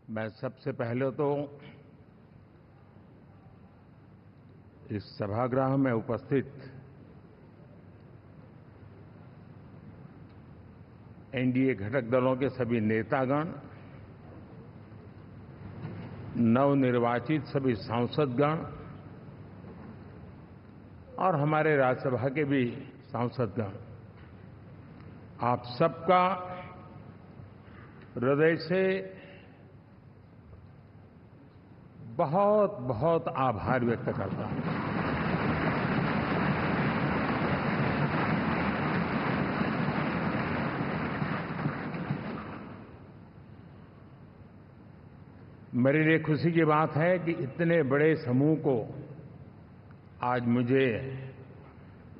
मैं सबसे पहले तो इस सभागृह में उपस्थित एनडीए घटक दलों के सभी नेतागण, नवनिर्वाचित सभी सांसदगण और हमारे राज्यसभा के भी सांसदगण, आप सबका हृदय से बहुत बहुत आभार व्यक्त करता हूं। मेरे लिए खुशी की बात है कि इतने बड़े समूह को आज मुझे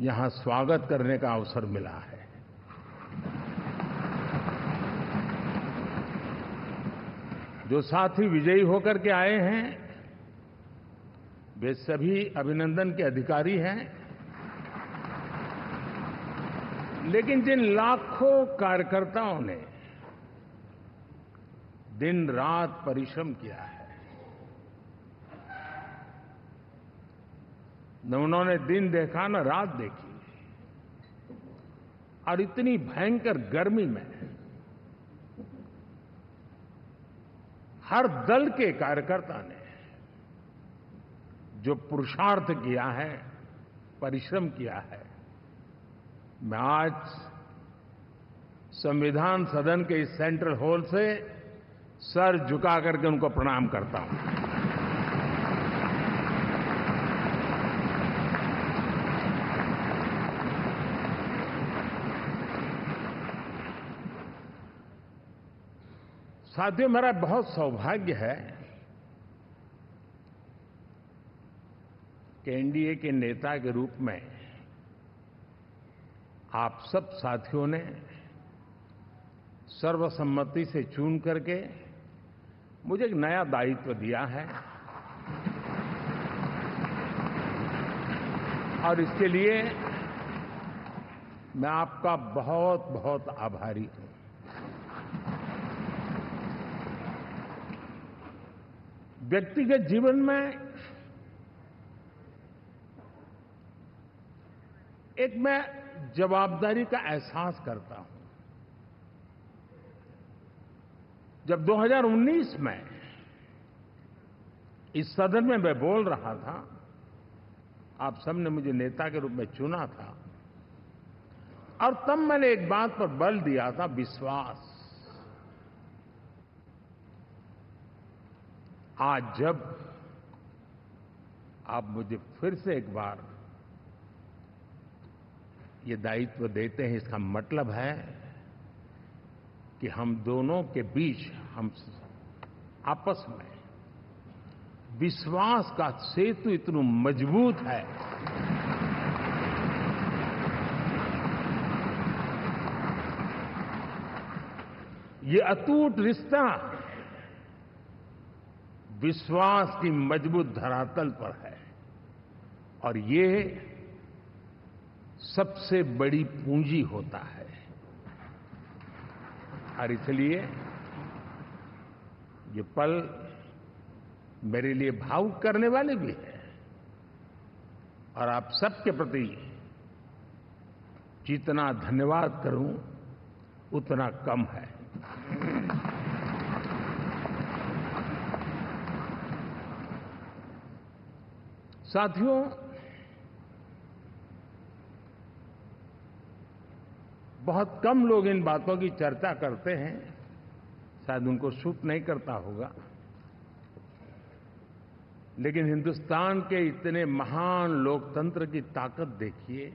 यहां स्वागत करने का अवसर मिला है। जो साथी विजयी होकर के आए हैं वे सभी अभिनंदन के अधिकारी हैं, लेकिन जिन लाखों कार्यकर्ताओं ने दिन रात परिश्रम किया है, न उन्होंने दिन देखा न रात देखी, और इतनी भयंकर गर्मी में हर दल के कार्यकर्ता ने जो पुरुषार्थ किया है, परिश्रम किया है, मैं आज संविधान सदन के इस सेंट्रल हॉल से सर झुका करके उनको प्रणाम करता हूं। साथियों, मेरा बहुत सौभाग्य है कि एनडीए के नेता के रूप में आप सब साथियों ने सर्वसम्मति से चुन करके मुझे एक नया दायित्व दिया है, और इसके लिए मैं आपका बहुत बहुत आभारी हूं। व्यक्तिगत जीवन में एक मैं जवाबदारी का एहसास करता हूं। जब 2019 में इस सदन में मैं बोल रहा था, आप सबने मुझे नेता के रूप में चुना था, और तब मैंने एक बात पर बल दिया था, विश्वास। आज जब आप मुझे फिर से एक बार ये दायित्व देते हैं, इसका मतलब है कि हम दोनों के बीच, हम आपस में विश्वास का सेतु इतना मजबूत है ये अटूट रिश्ता विश्वास की मजबूत धरातल पर है, और ये सबसे बड़ी पूंजी होता है। और इसलिए ये पल मेरे लिए भावुक करने वाले भी हैं, और आप सबके प्रति जितना धन्यवाद करूं उतना कम है। साथियों, बहुत कम लोग इन बातों की चर्चा करते हैं, शायद उनको सूट नहीं करता होगा, लेकिन हिंदुस्तान के इतने महान लोकतंत्र की ताकत देखिए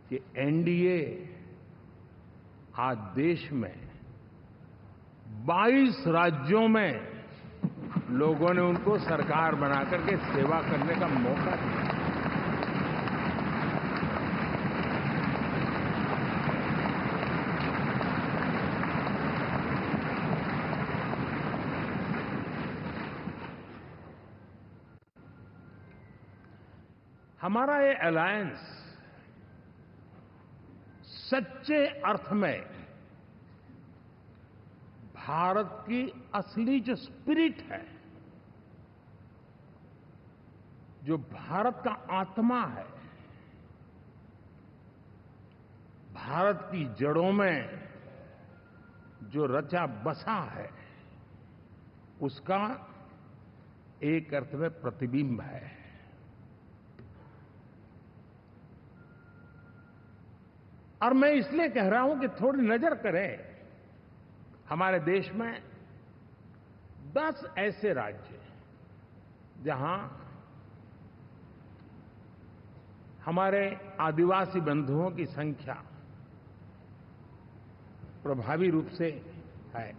कि एनडीए आज देश में 22 राज्यों में लोगों ने उनको सरकार बना करके सेवा करने का मौका दिया। हमारा ये अलायंस सच्चे अर्थ में भारत की असली जो स्पिरिट है, जो भारत का आत्मा है, भारत की जड़ों में जो रचा बसा है, उसका एक अर्थ में प्रतिबिंब है। और मैं इसलिए कह रहा हूं कि थोड़ी नजर करें हमारे देश में 10 ऐसे राज्य जहां हमारे आदिवासी बंधुओं की संख्या प्रभावी रूप से है,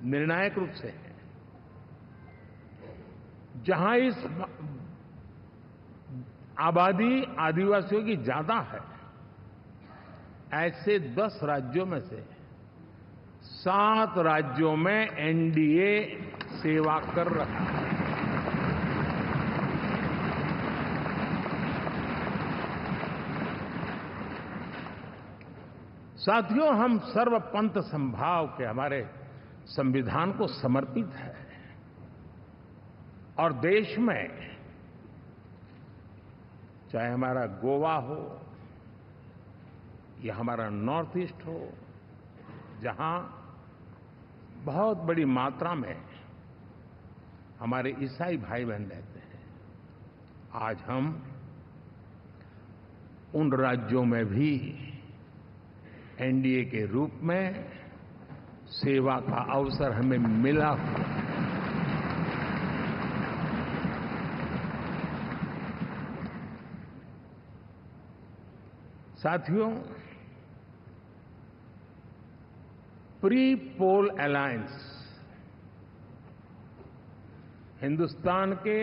निर्णायक रूप से है, जहां इस आबादी आदिवासियों की ज्यादा है। ऐसे 10 राज्यों में से 7 राज्यों में एनडीए सेवा कर रहा है। साथियों, हम सर्वपंथ संभाव के हमारे संविधान को समर्पित है और देश में चाहे हमारा गोवा हो या हमारा नॉर्थ ईस्ट हो, जहां बहुत बड़ी मात्रा में हमारे ईसाई भाई बहन रहते हैं, आज हम उन राज्यों में भी एनडीए के रूप में सेवा का अवसर हमें मिला हुआ है। साथियों, प्री पोल अलायंस हिंदुस्तान के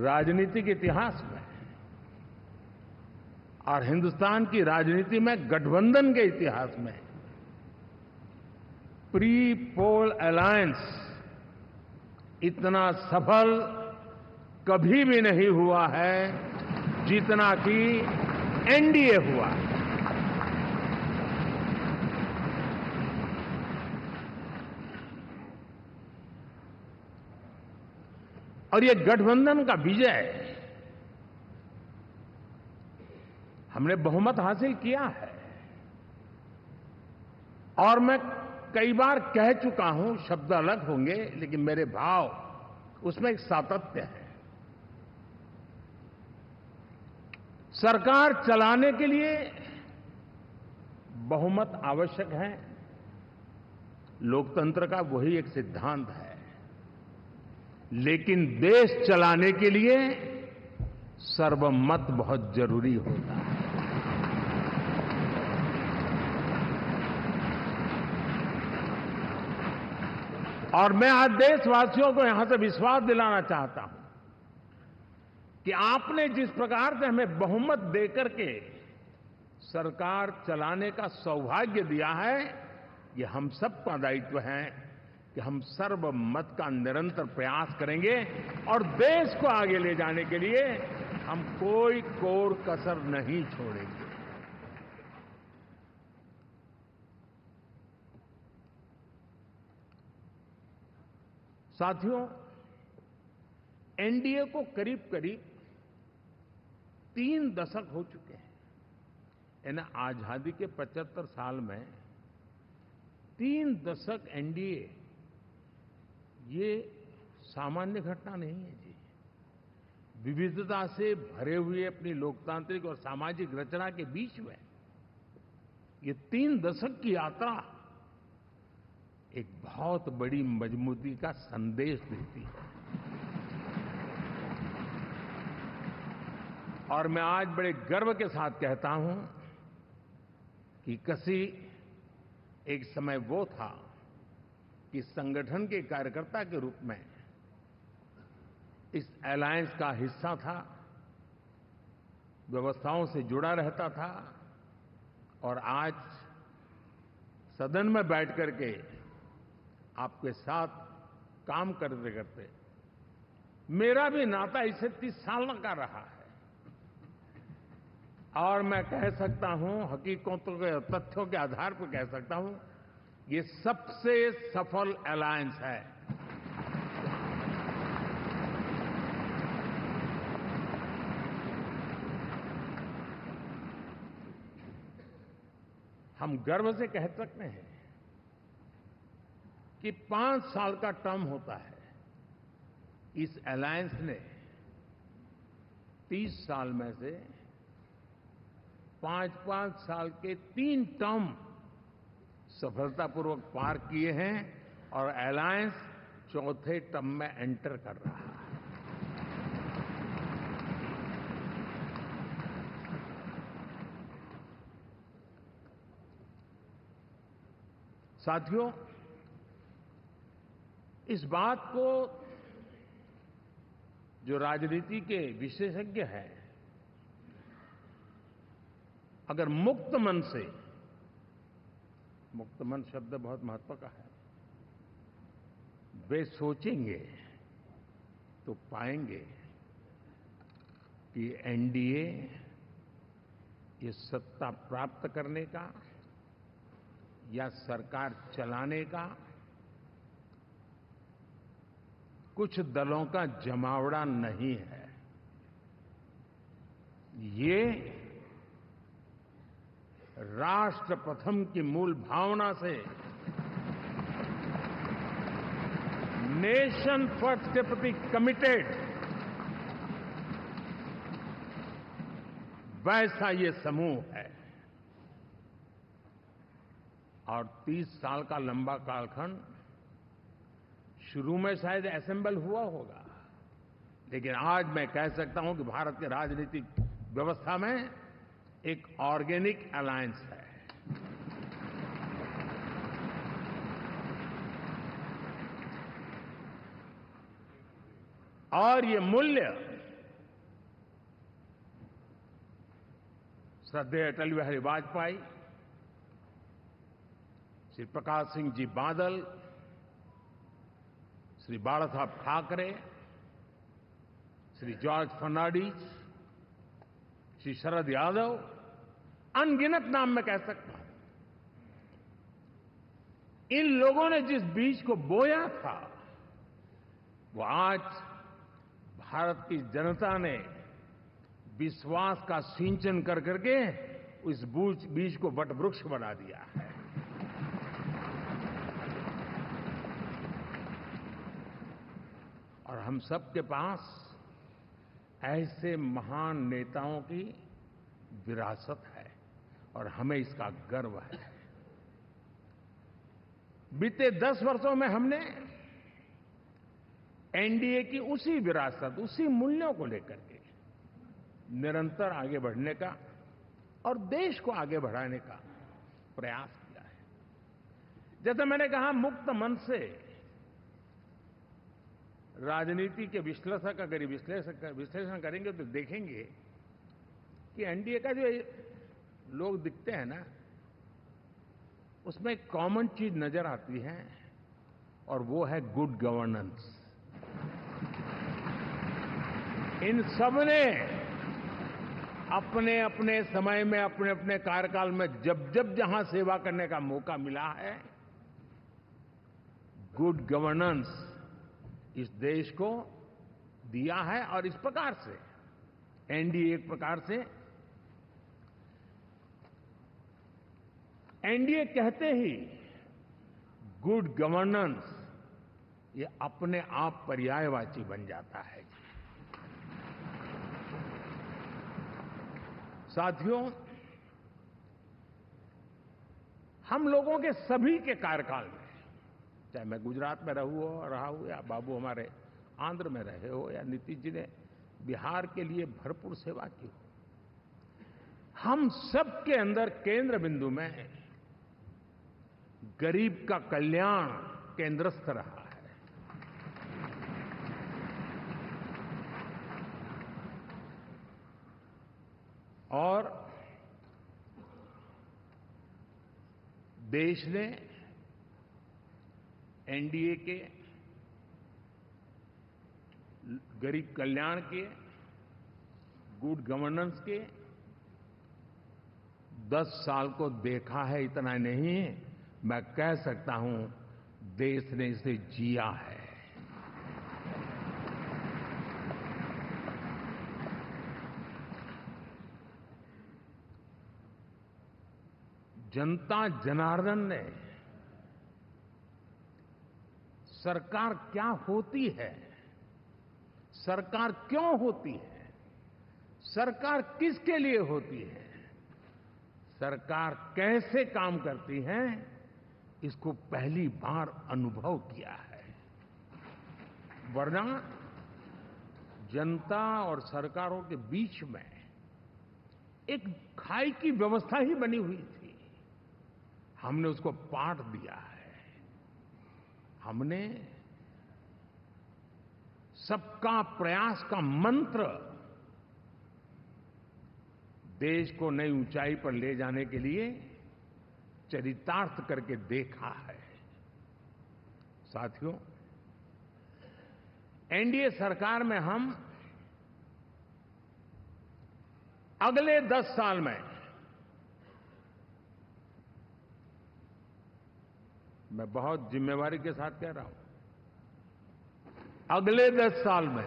राजनीतिक इतिहास में और हिंदुस्तान की राजनीति में गठबंधन के इतिहास में प्री पोल अलायंस इतना सफल कभी भी नहीं हुआ है जितना कि एनडीए हुआ। और ये गठबंधन का विजय, हमने बहुमत हासिल किया है और मैं कई बार कह चुका हूं, शब्द अलग होंगे लेकिन मेरे भाव उसमें एक सातत्य है। सरकार चलाने के लिए बहुमत आवश्यक है, लोकतंत्र का वही एक सिद्धांत है, लेकिन देश चलाने के लिए सर्वमत बहुत जरूरी होता है। और मैं आज देशवासियों को यहां से विश्वास दिलाना चाहता हूं कि आपने जिस प्रकार से हमें बहुमत देकर के सरकार चलाने का सौभाग्य दिया है, ये हम सबका दायित्व है कि हम सर्वमत का निरंतर प्रयास करेंगे और देश को आगे ले जाने के लिए हम कोई कोर कसर नहीं छोड़ेंगे। साथियों, एनडीए को करीब करीब 3 दशक हो चुके हैं। यानी आजादी के 75 साल में 3 दशक एनडीए, ये सामान्य घटना नहीं है जी। विविधता से भरे हुए अपनी लोकतांत्रिक और सामाजिक रचना के बीच में ये 3 दशक की यात्रा एक बहुत बड़ी मजबूती का संदेश देती है। और मैं आज बड़े गर्व के साथ कहता हूं कि किसी एक समय वो था कि संगठन के कार्यकर्ता के रूप में इस अलायंस का हिस्सा था, व्यवस्थाओं से जुड़ा रहता था और आज सदन में बैठ करके आपके साथ काम करते करते मेरा भी नाता इससे 30 साल का रहा है। और मैं कह सकता हूं, हकीकतों के तथ्यों के आधार पर कह सकता हूं ये सबसे सफल अलायंस है। हम गर्व से कह सकते हैं कि 5 साल का टर्म होता है। इस अलायंस ने 30 साल में से 5-5 साल के 3 टर्म सफलतापूर्वक पार किए हैं और अलायंस चौथे टर्म में एंटर कर रहा है। साथियों, इस बात को जो राजनीति के विशेषज्ञ हैं, अगर मुक्त मन से, मुक्त मन शब्द बहुत महत्व का है, वे सोचेंगे तो पाएंगे कि एनडीए ये सत्ता प्राप्त करने का या सरकार चलाने का कुछ दलों का जमावड़ा नहीं है। ये राष्ट्र प्रथम की मूल भावना से नेशन फर्स्ट के प्रति कमिटेड वैसा ये समूह है। और 30 साल का लंबा कालखंड शुरू में शायद असेंबल हुआ होगा, लेकिन आज मैं कह सकता हूं कि भारत के राजनीतिक व्यवस्था में एक ऑर्गेनिक अलायंस है। और ये मूल्य श्रद्धेय अटल बिहारी वाजपेयी, श्री प्रकाश सिंह जी बादल, श्री बाला साहब ठाकरे, श्री जॉर्ज फर्नांडिस, श्री शरद यादव, अनगिनत नाम मैं कह सकता हूं। इन लोगों ने जिस बीज को बोया था, वो आज भारत की जनता ने विश्वास का सिंचन कर करके उस बीज को वटवृक्ष बना दिया है। और हम सबके पास ऐसे महान नेताओं की विरासत है और हमें इसका गर्व है। बीते 10 वर्षों में हमने एनडीए की उसी विरासत, उसी मूल्यों को लेकर के निरंतर आगे बढ़ने का और देश को आगे बढ़ाने का प्रयास किया है। जैसे मैंने कहा, मुक्त मन से राजनीति के विश्लेषक अगर विश्लेषण करेंगे तो देखेंगे कि एनडीए का जो लोग दिखते हैं ना, उसमें एक कॉमन चीज नजर आती है और वो है गुड गवर्नेंस। इन सबने अपने अपने समय में, अपने अपने कार्यकाल में जब जब जहां सेवा करने का मौका मिला है, गुड गवर्नेंस इस देश को दिया है। और इस प्रकार से एनडीए एक प्रकार से, एनडीए कहते ही गुड गवर्नेंस ये अपने आप पर्यायवाची बन जाता है। साथियों, हम लोगों के सभी के कार्यकाल में, चाहे मैं गुजरात में रहा हूं या बाबू हमारे आंध्र में रहे हो या नीतीश जी ने बिहार के लिए भरपूर सेवा की हो, हम सबके अंदर केंद्र बिंदु में गरीब का कल्याण केंद्रस्थ रहा है। और देश ने एनडीए के गरीब कल्याण के, गुड गवर्नेंस के 10 साल को देखा है। इतना नहीं, मैं कह सकता हूं देश ने इसे जिया है। जनता जनार्दन ने सरकार क्या होती है, सरकार क्यों होती है, सरकार किसके लिए होती है, सरकार कैसे काम करती है, इसको पहली बार अनुभव किया है। वरना जनता और सरकारों के बीच में एक खाई की व्यवस्था ही बनी हुई थी। हमने उसको पाट दिया है। हमने सबका प्रयास का मंत्र देश को नई ऊंचाई पर ले जाने के लिए चरितार्थ करके देखा है। साथियों, एनडीए सरकार में हम अगले 10 साल में, मैं बहुत जिम्मेवारी के साथ कह रहा हूं, अगले 10 साल में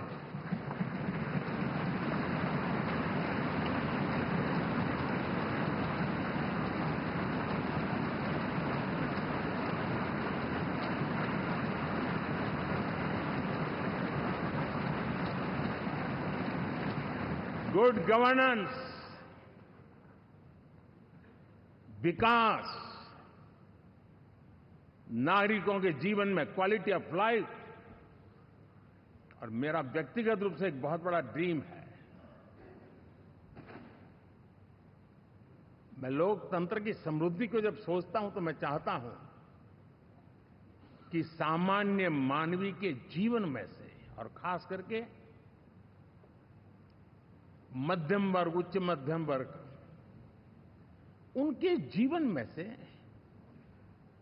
गुड गवर्नेंस, विकास, नागरिकों के जीवन में क्वालिटी ऑफ लाइफ, और मेरा व्यक्तिगत रूप से एक बहुत बड़ा ड्रीम है, मैं लोकतंत्र की समृद्धि को जब सोचता हूं तो मैं चाहता हूं कि सामान्य मानवीय के जीवन में से, और खास करके मध्यम वर्ग, उच्च मध्यम वर्ग, उनके जीवन में से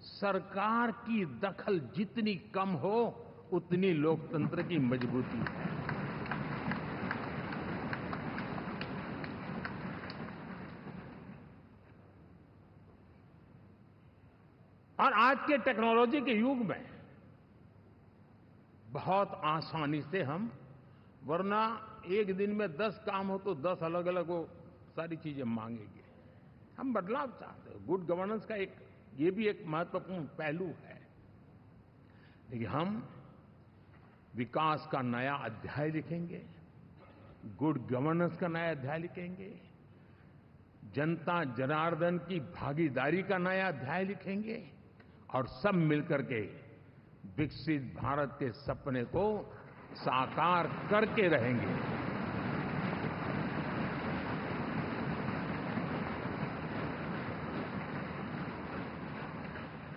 सरकार की दखल जितनी कम हो उतनी लोकतंत्र की मजबूती है। और आज के टेक्नोलॉजी के युग में बहुत आसानी से हम, वरना एक दिन में 10 काम हो तो 10 अलग अलग वो सारी चीजें मांगेंगे। हम बदलाव चाहते हैं। गुड गवर्नेंस का ये भी एक महत्वपूर्ण पहलू है। लेकिन हम विकास का नया अध्याय लिखेंगे, गुड गवर्नेंस का नया अध्याय लिखेंगे, जनता जनार्दन की भागीदारी का नया अध्याय लिखेंगे, और सब मिलकर के विकसित भारत के सपने को साकार करके रहेंगे।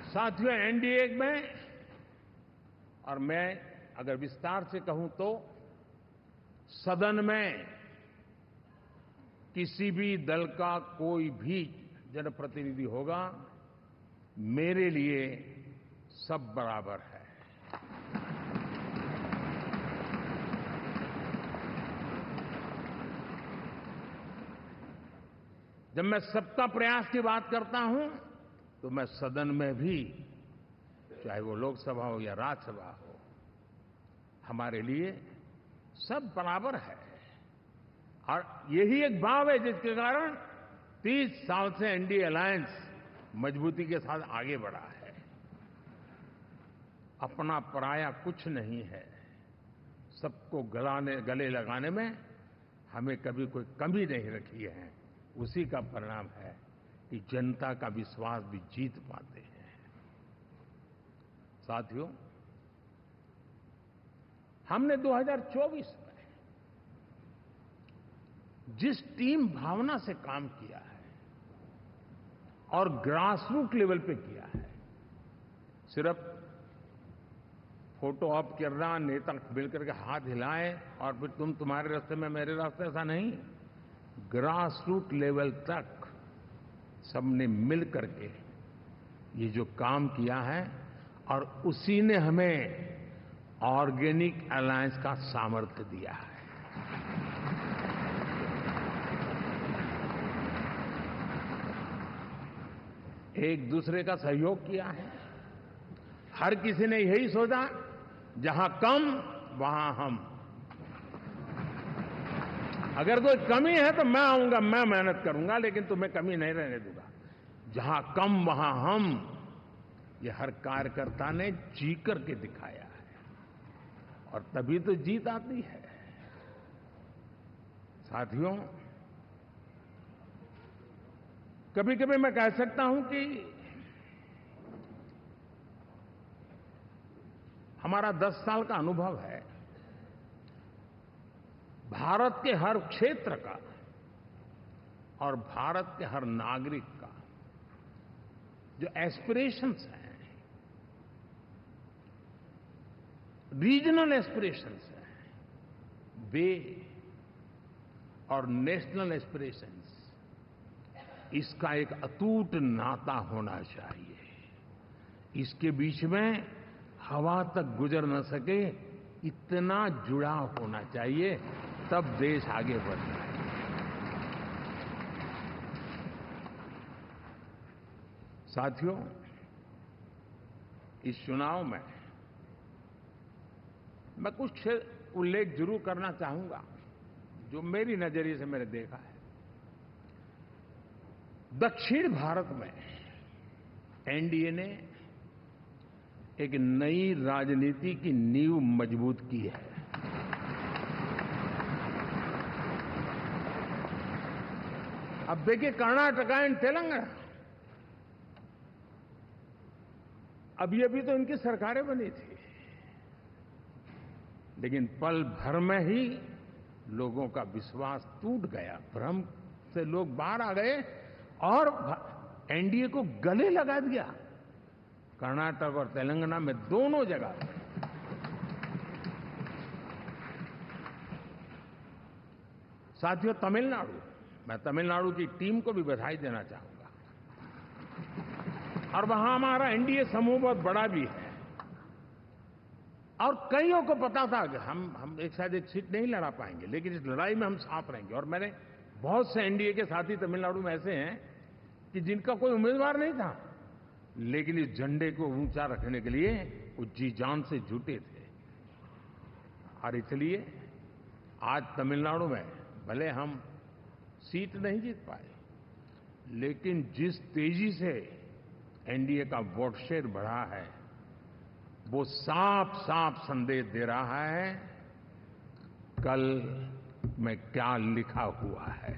साथियों, एनडीए में, और मैं अगर विस्तार से कहूं तो सदन में किसी भी दल का कोई भी जनप्रतिनिधि होगा, मेरे लिए सब बराबर है। जब मैं सबका प्रयास की बात करता हूं तो मैं सदन में भी, चाहे वो लोकसभा हो या राज्यसभा हो, हमारे लिए सब बराबर है। और यही एक भाव है जिसके कारण 30 साल से एनडीए अलायंस मजबूती के साथ आगे बढ़ा है। अपना पराया कुछ नहीं है। सबको गले लगाने में हमें कभी कोई कमी नहीं रखी है। उसी का परिणाम है कि जनता का विश्वास भी जीत पाते हैं। साथियों, हमने 2024 में जिस टीम भावना से काम किया है और ग्रासरूट लेवल पे किया है, सिर्फ फोटो ऑप करना, नेता मिलकर के हाथ हिलाएं और फिर तुम्हारे रास्ते में मेरे रास्ते, ऐसा नहीं। ग्रासरूट लेवल तक सबने मिल करके ये जो काम किया है, और उसी ने हमें ऑर्गेनिक अलायंस का सामर्थ्य दिया है। एक दूसरे का सहयोग किया है। हर किसी ने यही सोचा, जहां कम वहां हम। अगर कोई कमी है तो मैं आऊंगा, मैं मेहनत करूंगा, लेकिन तुम्हें कमी नहीं रहने दूंगा। जहां कम वहां हम, ये हर कार्यकर्ता ने जी करके दिखाया है, और तभी तो जीत आती है। साथियों, कभी कभी मैं कह सकता हूं कि हमारा 10 साल का अनुभव है, भारत के हर क्षेत्र का और भारत के हर नागरिक का जो एस्पिरेशंस हैं, रीजनल एस्पिरेशंस हैं, वे और नेशनल एस्पिरेशंस, इसका एक अटूट नाता होना चाहिए। इसके बीच में हवा तक गुजर न सके, इतना जुड़ाव होना चाहिए, तब देश आगे बढ़ता है। साथियों, इस चुनाव में मैं कुछ उल्लेख जरूर करना चाहूंगा, जो मेरी नजरिए से मैंने देखा है। दक्षिण भारत में एनडीए ने एक नई राजनीति की नींव मजबूत की है। अब देखिए, कर्नाटक एंड तेलंगाना, अभी तो इनकी सरकारें बनी थी, लेकिन पल भर में ही लोगों का विश्वास टूट गया, भ्रम से लोग बाहर आ गए और एनडीए को गले लगा दिया। कर्नाटक और तेलंगाना में दोनों जगह। साथियों, तमिलनाडु, मैं तमिलनाडु की टीम को भी बधाई देना चाहूंगा, और वहां हमारा एनडीए समूह बहुत बड़ा भी है, और कईयों को पता था कि हम एक साथ एक सीट नहीं लड़ा पाएंगे, लेकिन इस लड़ाई में हम साथ रहेंगे। और मैंने बहुत से एनडीए के साथी तमिलनाडु में ऐसे हैं कि जिनका कोई उम्मीदवार नहीं था, लेकिन इस झंडे को ऊंचा रखने के लिए वो जी जान से जुटे थे। और इसलिए आज तमिलनाडु में भले हम सीट नहीं जीत पाए, लेकिन जिस तेजी से एनडीए का वोट शेयर बढ़ा है, वो साफ साफ संदेश दे रहा है कल में क्या लिखा हुआ है।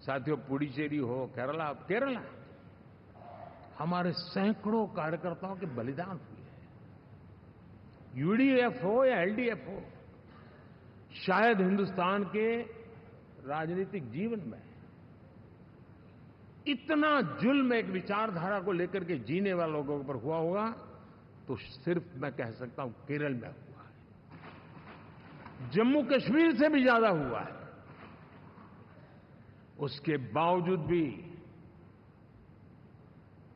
साथियों, पुडुचेरी हो, केरला, हमारे सैकड़ों कार्यकर्ताओं के बलिदान हुए हैं। यूडीएफ हो या एलडीएफ हो, शायद हिंदुस्तान के राजनीतिक जीवन में इतना जुल्म एक विचारधारा को लेकर के जीने वाले लोगों पर हुआ होगा तो सिर्फ मैं कह सकता हूं केरल में हुआ है। जम्मू कश्मीर से भी ज्यादा हुआ है। उसके बावजूद भी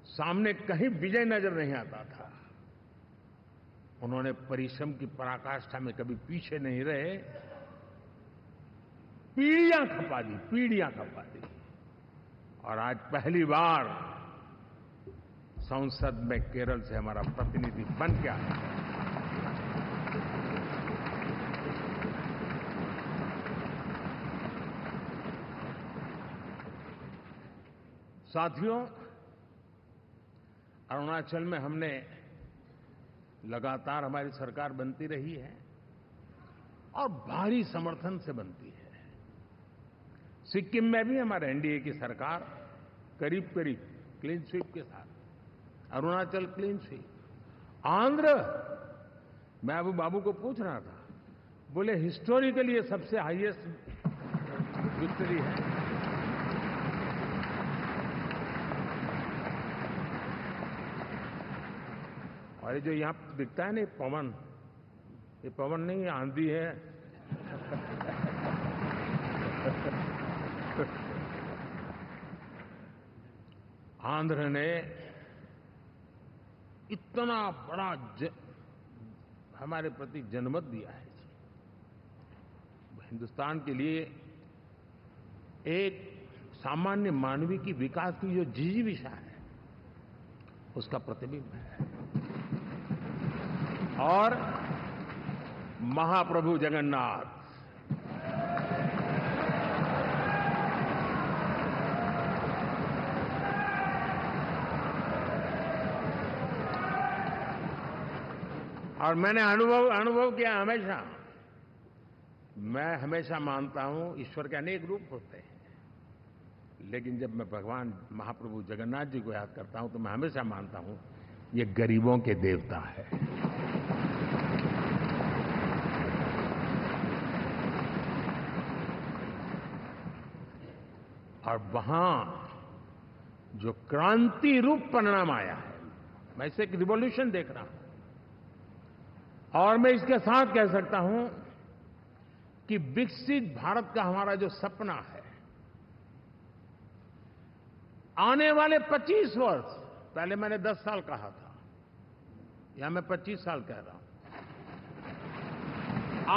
सामने कहीं विजय नजर नहीं आता था। उन्होंने परिश्रम की पराकाष्ठा में कभी पीछे नहीं रहे, पीढ़ियां खपा दी। और आज पहली बार संसद में केरल से हमारा प्रतिनिधि बन के आया। साथियों, अरुणाचल में हमने लगातार, हमारी सरकार बनती रही है और भारी समर्थन से बनती है। सिक्किम में भी हमारे एनडीए की सरकार करीब क्लीन स्वीप के साथ, अरुणाचल क्लीन स्वीप। आंध्र, मैं अबू बाबू को पूछ रहा था, बोले हिस्टोरिकली ये सबसे हाईएस्ट विक्ट्री है। और ये जो यहां दिखता है ना पवन, ये पवन नहीं, आंधी है। आंध्र ने इतना बड़ा हमारे प्रति जनमत दिया है। हिंदुस्तान के लिए एक सामान्य मानवी की विकास की जो जिजीविषा है, उसका प्रतिबिंब है। और महाप्रभु जगन्नाथ और मैंने अनुभव किया हमेशा। मैं हमेशा मानता हूं ईश्वर के अनेक रूप होते हैं, लेकिन जब मैं भगवान महाप्रभु जगन्नाथ जी को याद करता हूं तो मैं हमेशा मानता हूं ये गरीबों के देवता है। और वहां जो क्रांति रूप परिणाम आया है, मैं इसे एक रिवॉल्यूशन देख रहा हूं। और मैं इसके साथ कह सकता हूं कि विकसित भारत का हमारा जो सपना है, आने वाले 25 वर्ष, पहले मैंने 10 साल कहा था, यहां मैं 25 साल कह रहा हूं।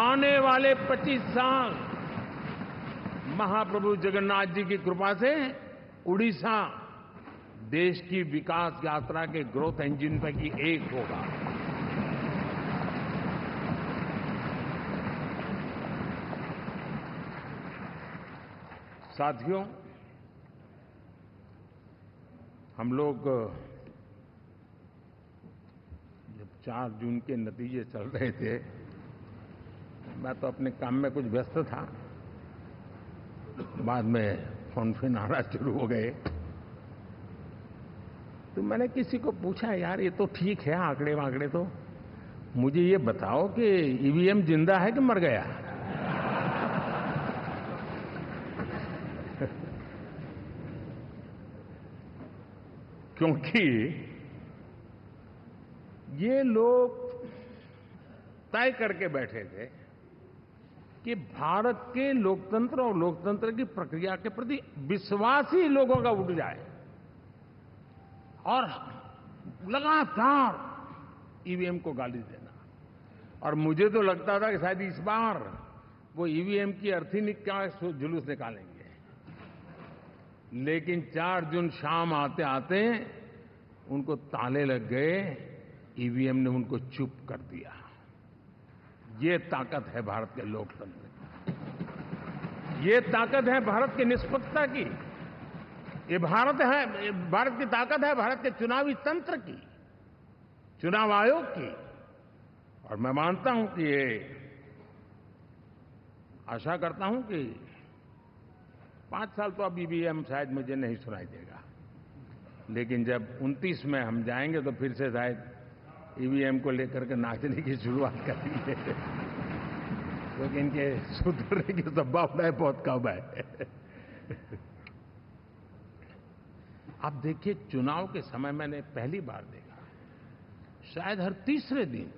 आने वाले 25 साल महाप्रभु जगन्नाथ जी की कृपा से उड़ीसा देश की विकास यात्रा के ग्रोथ इंजन पैकी एक होगा। साथियों, हम लोग जब 4 जून के नतीजे चल रहे थे, मैं तो अपने काम में कुछ व्यस्त था। बाद में फोन आना शुरू हो गए, तो मैंने किसी को पूछा, यार ये तो ठीक है आंकड़े वांकड़े, तो मुझे ये बताओ कि ईवीएम जिंदा है कि मर गया? क्योंकि ये लोग तय करके बैठे थे कि भारत के लोकतंत्र और लोकतंत्र की प्रक्रिया के प्रति विश्वास ही लोगों का उठ जाए, और लगातार ईवीएम को गाली देना। और मुझे तो लगता था कि शायद इस बार वो ईवीएम की अर्थी का जुलूस निकालेंगे, लेकिन 4 जून शाम आते आते उनको ताले लग गए, ईवीएम ने उनको चुप कर दिया। ये ताकत है भारत के लोकतंत्र की, ये ताकत है भारत की निष्पक्षता की, ये भारत की ताकत है भारत के चुनावी तंत्र की, चुनाव आयोग की। और मैं मानता हूं कि ये आशा करता हूं कि 5 साल तो अब ईवीएम शायद मुझे नहीं सुनाई देगा, लेकिन जब 29 में हम जाएंगे तो फिर से शायद ईवीएम को लेकर के नाचने की शुरुआत करेंगे, क्योंकि इनके सुधरने की संभावना बहुत कम है। आप देखिए, चुनाव के समय मैंने पहली बार देखा, शायद हर तीसरे दिन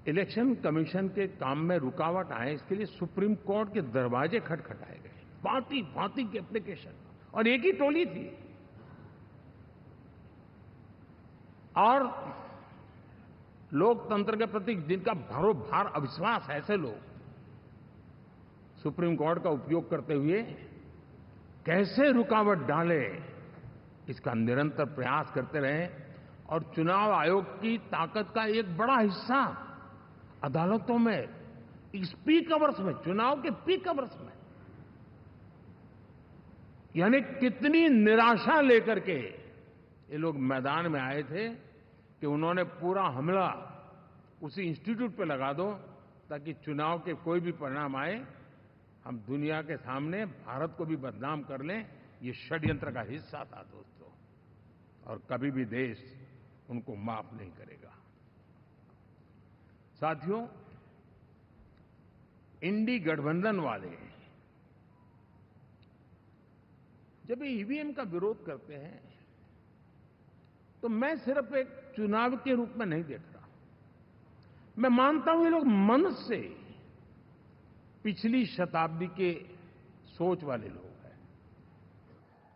इलेक्शन कमीशन के काम में रुकावट आए, इसके लिए सुप्रीम कोर्ट के दरवाजे खटखटाए गए, भांति भांति की एप्लीकेशन, और एक ही टोली थी। और लोकतंत्र के प्रति जिनका भरोभार अविश्वास है, ऐसे लोग सुप्रीम कोर्ट का उपयोग करते हुए कैसे रुकावट डाले, इसका निरंतर प्रयास करते रहे। और चुनाव आयोग की ताकत का एक बड़ा हिस्सा अदालतों में इस पीक आवर्स में, चुनाव के पीक आवर्स में, यानी कितनी निराशा लेकर के ये लोग मैदान में आए थे कि उन्होंने पूरा हमला उसी इंस्टीट्यूट पे लगा दो ताकि चुनाव के कोई भी परिणाम आए, हम दुनिया के सामने भारत को भी बदनाम कर लें। ये षड्यंत्र का हिस्सा था दोस्तों, और कभी भी देश उनको माफ नहीं करेगा। साथियों, इंडी गठबंधन वाले जब ईवीएम का विरोध करते हैं तो मैं सिर्फ एक चुनाव के रूप में नहीं देख रहा। मैं मानता हूं ये लोग मन से पिछली शताब्दी के सोच वाले लोग हैं।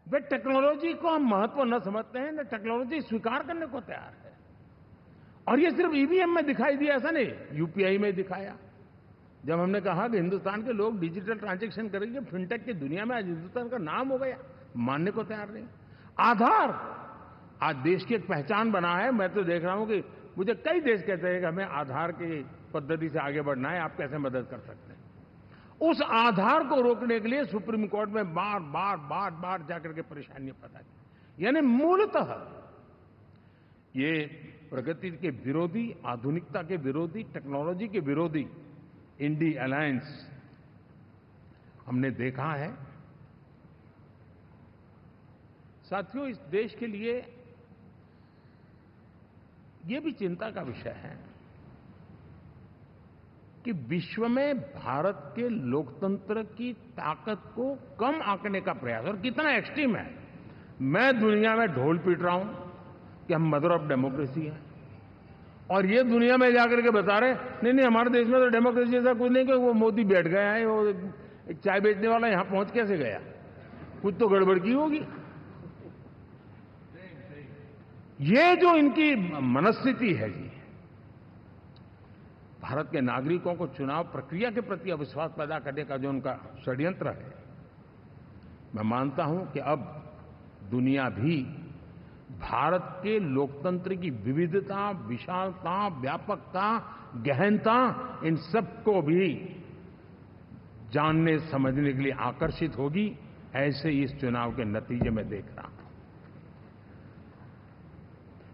वे टेक्नोलॉजी को हम महत्व न समझते हैं, न टेक्नोलॉजी स्वीकार करने को तैयार है। और ये सिर्फ ईवीएम में दिखाई दिया ऐसा नहीं, यूपीआई में दिखाया, जब हमने कहा कि हिंदुस्तान के लोग डिजिटल ट्रांजैक्शन करेंगे, फिनटेक की दुनिया में आज हिंदुस्तान का नाम हो गया, मानने को तैयार नहीं। आधार आज देश की एक पहचान बना है। मैं तो देख रहा हूं कि मुझे कई देश कहते हैं कि हमें आधार की पद्धति से आगे बढ़ना है, आप कैसे मदद कर सकते हैं। उस आधार को रोकने के लिए सुप्रीम कोर्ट में बार बार जाकर के परेशानियां पैदा की। यानी मूलतः ये प्रगति के विरोधी, आधुनिकता के विरोधी, टेक्नोलॉजी के विरोधी इंडी अलायंस हमने देखा है। साथियों, इस देश के लिए ये भी चिंता का विषय है कि विश्व में भारत के लोकतंत्र की ताकत को कम आंकने का प्रयास, और कितना एक्सट्रीम है। मैं दुनिया में ढोल पीट रहा हूं कि हम मदर ऑफ डेमोक्रेसी है, और ये दुनिया में जाकर के बता रहे नहीं हमारे देश में तो डेमोक्रेसी जैसा कुछ नहीं, कि वो मोदी बैठ गया है, वो एक चाय बेचने वाला यहां पहुंच कैसे गया, कुछ तो गड़बड़ की होगी। ये जो इनकी मनस्थिति है जी, भारत के नागरिकों को चुनाव प्रक्रिया के प्रति अविश्वास पैदा करने का जो उनका षड्यंत्र है, मैं मानता हूं कि अब दुनिया भी भारत के लोकतंत्र की विविधता, विशालता, व्यापकता, गहनता, इन सबको भी जानने समझने के लिए आकर्षित होगी। ऐसे ही इस चुनाव के नतीजे में देख रहा हूं।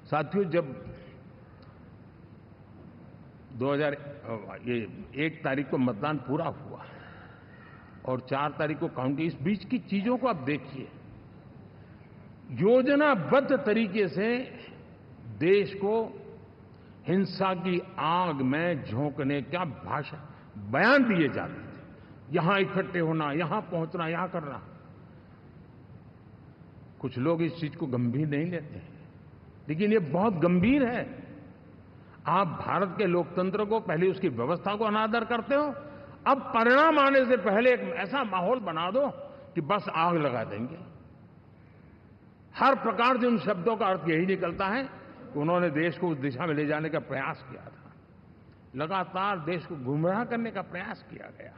साथियों, जब 1 तारीख को मतदान पूरा हुआ और 4 तारीख को काउंटिंग, इस बीच की चीजों को आप देखिए। योजनाबद्ध तरीके से देश को हिंसा की आग में झोंकने का बयान दिए जाते थे। यहां इकट्ठे होना, यहां पहुंचना, यहां करना। कुछ लोग इस चीज को गंभीर नहीं लेते हैं, लेकिन ये बहुत गंभीर है। आप भारत के लोकतंत्र को, पहले उसकी व्यवस्था को अनादर करते हो, अब परिणाम आने से पहले एक ऐसा माहौल बना दो कि बस आग लगा देंगे। हर प्रकार से उन शब्दों का अर्थ यही निकलता है कि उन्होंने देश को उस दिशा में ले जाने का प्रयास किया था। लगातार देश को गुमराह करने का प्रयास किया गया,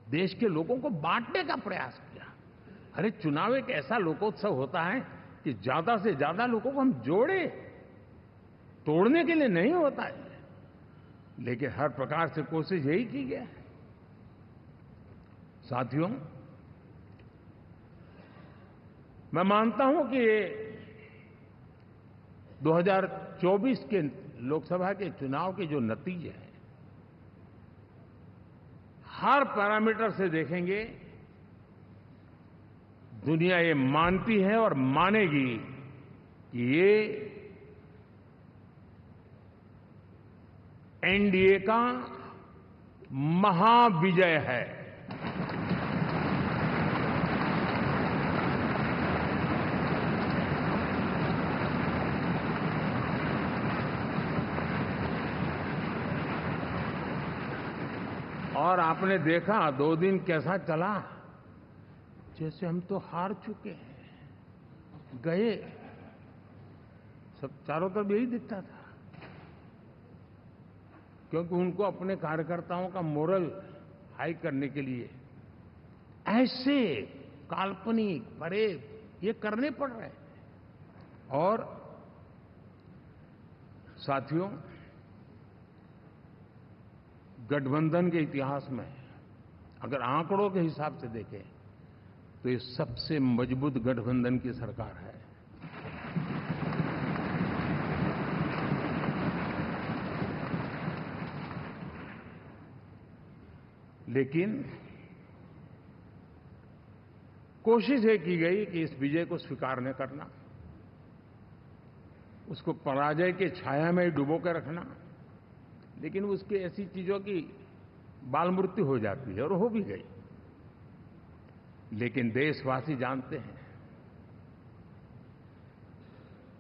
देश के लोगों को बांटने का प्रयास किया। अरे, चुनाव एक ऐसा लोकोत्सव होता है कि ज्यादा से ज्यादा लोगों को हम जोड़े, तोड़ने के लिए नहीं होता है। लेकिन हर प्रकार से कोशिश यही की गई। साथियों, मैं मानता हूं कि 2024 के लोकसभा के चुनाव के जो नतीजे हैं, हर पैरामीटर से देखेंगे, दुनिया ये मानती है और मानेगी कि ये एनडीए का महाविजय है। और आपने देखा 2 दिन कैसा चला, जैसे हम तो हार चुके हैं, गए। सब चारों तरफ यही दिखता था, क्योंकि उनको अपने कार्यकर्ताओं का मोरल हाई करने के लिए ऐसे काल्पनिक परेड ये करने पड़ रहे हैं। और साथियों, गठबंधन के इतिहास में अगर आंकड़ों के हिसाब से देखें तो ये सबसे मजबूत गठबंधन की सरकार है। लेकिन कोशिश ये की गई कि इस विजय को स्वीकार न करना, उसको पराजय के छाया में डुबो कर रखना। लेकिन उसकी ऐसी चीजों की बाल मृत्यु हो जाती है, और हो भी गई। लेकिन देशवासी जानते हैं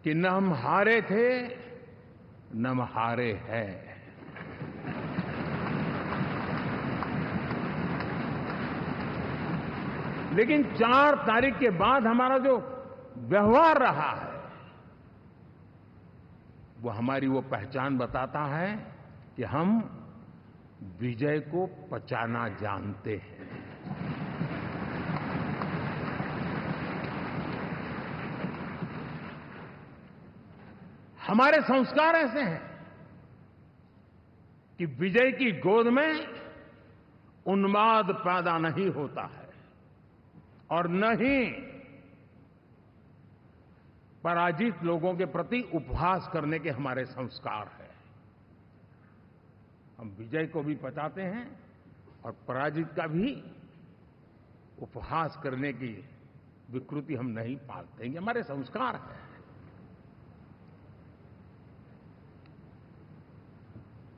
कि न हम हारे थे, न हम हारे हैं। लेकिन 4 तारीख के बाद हमारा जो व्यवहार रहा है, वो हमारी वो पहचान बताता है कि हम विजय को पचाना जानते हैं। हमारे संस्कार ऐसे हैं कि विजय की गोद में उन्माद पैदा नहीं होता है और न ही पराजित लोगों के प्रति उपहास करने के हमारे संस्कार हैं। हम विजय को भी पचाते हैं और पराजित का भी उपहास करने की विकृति हम नहीं पालते। ये हमारे संस्कार हैं।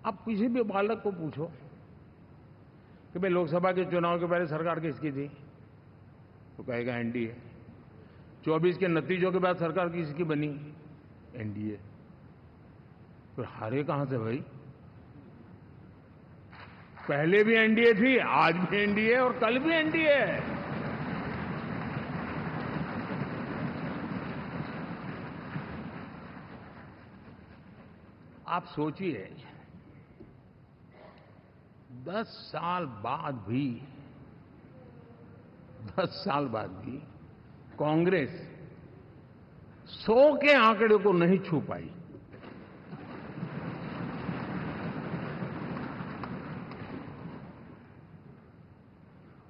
अब किसी भी बालक को पूछो कि भाई लोकसभा के चुनाव के पहले सरकार किसकी थी, तो कहेगा एनडीए। 24 के नतीजों के बाद सरकार किसकी बनी, एनडीए। फिर हारे कहां से भाई? पहले भी एनडीए थी, आज भी एनडीए और कल भी एनडीए है। आप सोचिए 10 साल बाद भी कांग्रेस 100 के आंकड़े को नहीं छू पाई।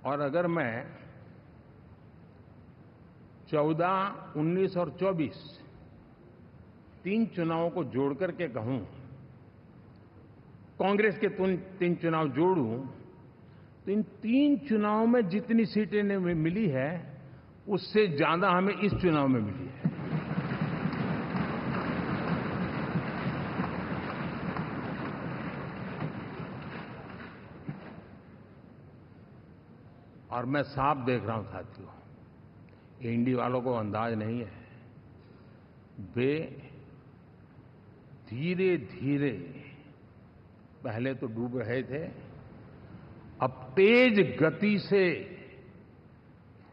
और अगर मैं 14, 19 और 24 तीन चुनावों को जोड़ करके कहूं, कांग्रेस के 3 चुनाव जोड़ूं, तो इन 3 चुनावों में जितनी सीटें मिली है उससे ज्यादा हमें इस चुनाव में मिली है। और मैं साफ देख रहा हूं साथियों, एनडीए वालों को अंदाज नहीं है। वे धीरे धीरे पहले तो डूब रहे थे, अब तेज गति से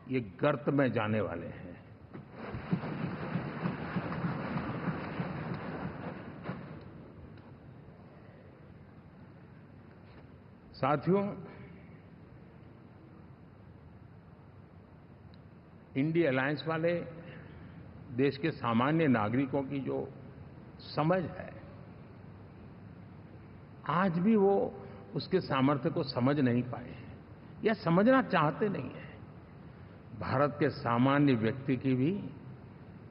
ये गर्त में जाने वाले हैं। साथियों, इंडिया अलायंस वाले देश के सामान्य नागरिकों की जो समझ है, आज भी वो उसके सामर्थ्य को समझ नहीं पाए हैं या समझना चाहते नहीं हैं। भारत के सामान्य व्यक्ति की भी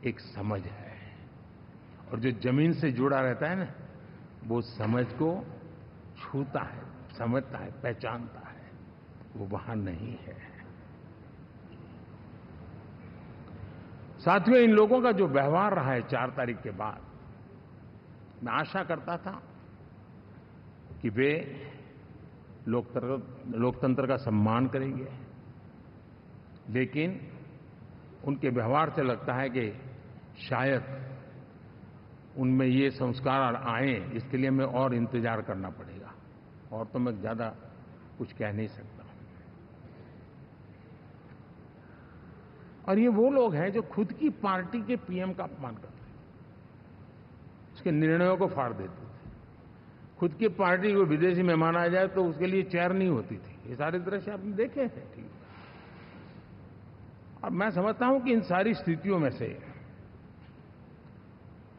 एक समझ है, और जो जमीन से जुड़ा रहता है ना, वो समझ को छूता है, समझता है, पहचानता है। वो वहां नहीं है। साथियों, इन लोगों का जो व्यवहार रहा है 4 तारीख के बाद, मैं आशा करता था कि वे लोकतंत्र का सम्मान करेंगे, लेकिन उनके व्यवहार से लगता है कि शायद उनमें ये संस्कार आए, इसके लिए हमें और इंतजार करना पड़ेगा। और तो मैं ज्यादा कुछ कह नहीं सकता। और ये वो लोग हैं जो खुद की पार्टी के पीएम का अपमान करते हैं, उसके निर्णयों को फाड़ देते थे। खुद की पार्टी को विदेशी मेहमान आ जाए तो उसके लिए चेयर नहीं होती थी। ये सारे दृश्य आपने देखे हैं। ठीक। और मैं समझता हूं कि इन सारी स्थितियों में से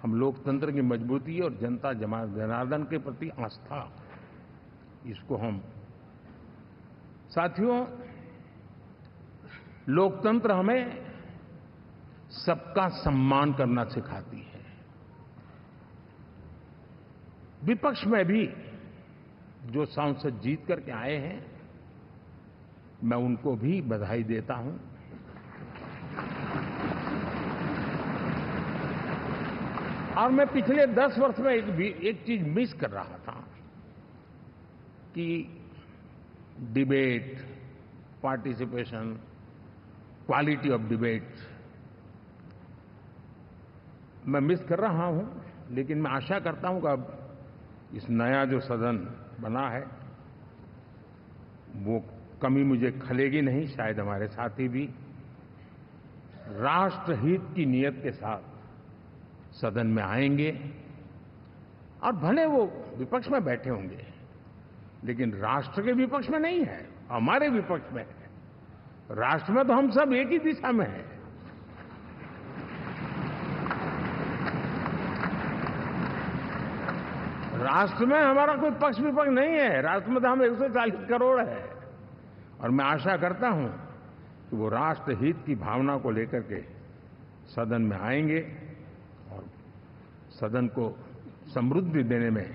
हम लोकतंत्र की मजबूती और जनता जनार्दन के प्रति आस्था, इसको हम, साथियों, लोकतंत्र हमें सबका सम्मान करना सिखाती है। विपक्ष में भी जो सांसद जीत करके आए हैं, मैं उनको भी बधाई देता हूं। और मैं पिछले 10 वर्ष में एक चीज मिस कर रहा था कि debate, participation, quality of debate मैं मिस कर रहा हूं। लेकिन मैं आशा करता हूं कि अब इस नया जो सदन बना है, वो कमी मुझे खलेगी नहीं। शायद हमारे साथी भी राष्ट्रहित की नीयत के साथ सदन में आएंगे, और भले वो विपक्ष में बैठे होंगे, लेकिन राष्ट्र के विपक्ष में नहीं है, हमारे विपक्ष में है। राष्ट्र में तो हम सब एक ही दिशा में हैं। राष्ट्र में हमारा कोई पक्ष विपक्ष नहीं है। राष्ट्र में तो हम 140 करोड़ है। और मैं आशा करता हूं कि वो राष्ट्र हित की भावना को लेकर के सदन में आएंगे और सदन को समृद्धि देने में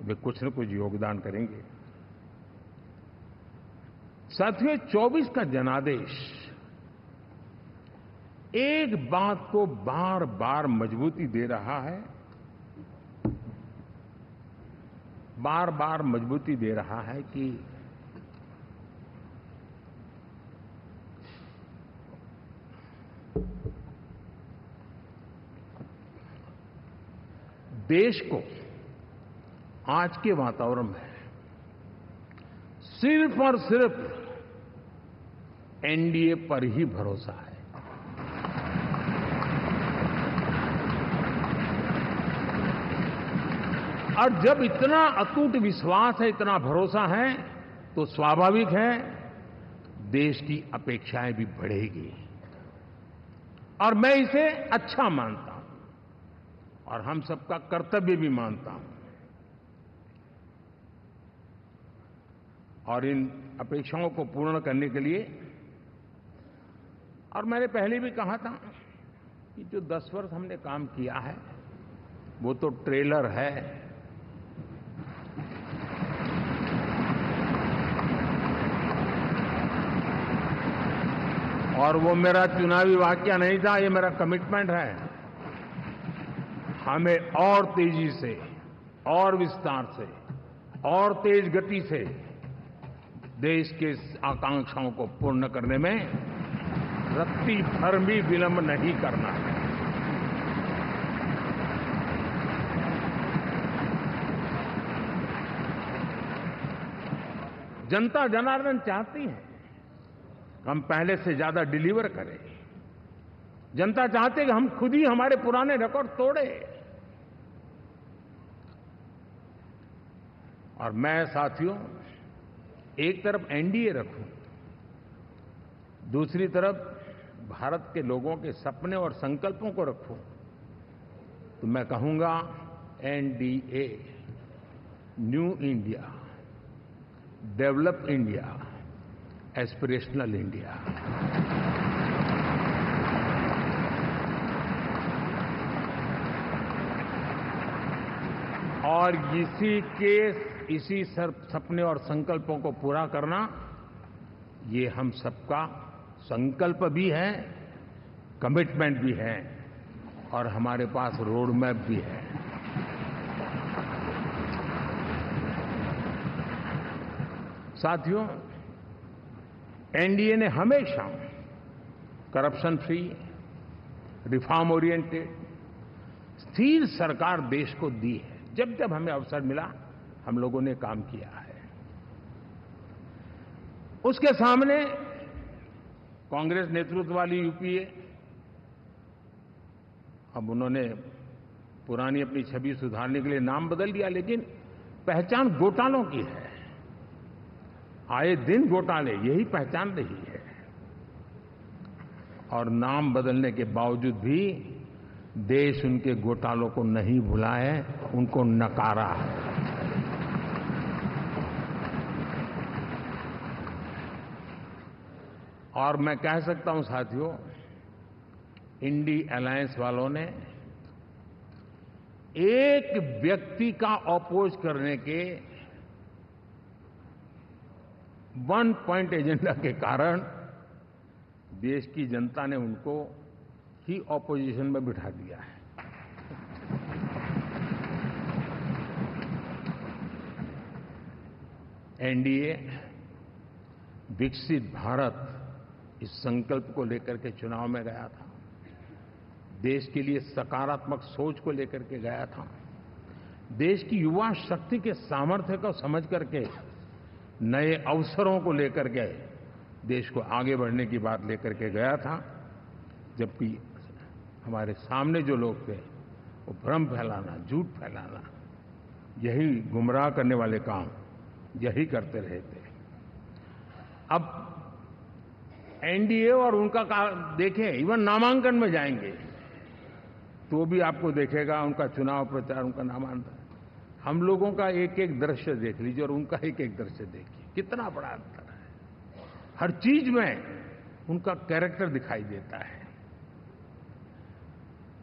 वे कुछ न कुछ योगदान करेंगे। साथियों, 24 का जनादेश एक बात को बार बार मजबूती दे रहा है, बार बार मजबूती दे रहा है कि देश को आज के वातावरण में सिर्फ और सिर्फ एनडीए पर ही भरोसा है। और जब इतना अटूट विश्वास है, इतना भरोसा है, तो स्वाभाविक है देश की अपेक्षाएं भी बढ़ेगी। और मैं इसे अच्छा मानता हूं और हम सबका कर्तव्य भी मानता हूं। और इन अपेक्षाओं को पूर्ण करने के लिए, और मैंने पहले भी कहा था कि जो 10 वर्ष हमने काम किया है वो तो ट्रेलर है। और वो मेरा चुनावी वाक्य नहीं था, ये मेरा कमिटमेंट है। हमें और तेजी से, और विस्तार से, और तेज गति से देश के आकांक्षाओं को पूर्ण करने में रत्ती भर भी विलंब नहीं करना है। जनता जनार्दन चाहती है हम पहले से ज्यादा डिलीवर करें। जनता चाहती है कि हम खुद ही हमारे पुराने रिकॉर्ड तोड़े। और मैं साथियों एक तरफ एनडीए रखूं, दूसरी तरफ भारत के लोगों के सपने और संकल्पों को रखूं, तो मैं कहूंगा NDA, new India, develop India, aspirational India. और इसी सपने और संकल्पों को पूरा करना, ये हम सबका संकल्प भी है, कमिटमेंट भी है, और हमारे पास रोड मैप भी है। साथियों, एनडीए ने हमेशा करप्शन फ्री, रिफॉर्म ओरिएंटेड, स्थिर सरकार देश को दी है। जब जब हमें अवसर मिला हम लोगों ने काम किया है। उसके सामने कांग्रेस नेतृत्व वाली यूपीए, अब उन्होंने पुरानी अपनी छवि सुधारने के लिए नाम बदल दिया, लेकिन पहचान घोटालों की है। आए दिन घोटाले, यही पहचान रही है। और नाम बदलने के बावजूद भी देश उनके घोटालों को नहीं भुला है, उनको नकारा है। और मैं कह सकता हूं साथियों, इंडी अलायंस वालों ने एक व्यक्ति का अपोज करने के वन पॉइंट एजेंडा के कारण देश की जनता ने उनको ही ऑपोजिशन में बिठा दिया है। एनडीए विकसित भारत, इस संकल्प को लेकर के चुनाव में गया था। देश के लिए सकारात्मक सोच को लेकर के गया था। देश की युवा शक्ति के सामर्थ्य को समझ करके नए अवसरों को लेकर के देश को आगे बढ़ने की बात लेकर के गया था। जबकि हमारे सामने जो लोग थे वो भ्रम फैलाना, झूठ फैलाना, यही गुमराह करने वाले काम यही करते रहे थे। अब एनडीए और उनका देखें, इवन नामांकन में जाएंगे तो भी आपको देखेगा उनका चुनाव प्रचार, उनका नामांकन, हम लोगों का एक एक दृश्य देख लीजिए और उनका एक एक दृश्य देखिए, कितना बड़ा अंतर है। हर चीज में उनका कैरेक्टर दिखाई देता है।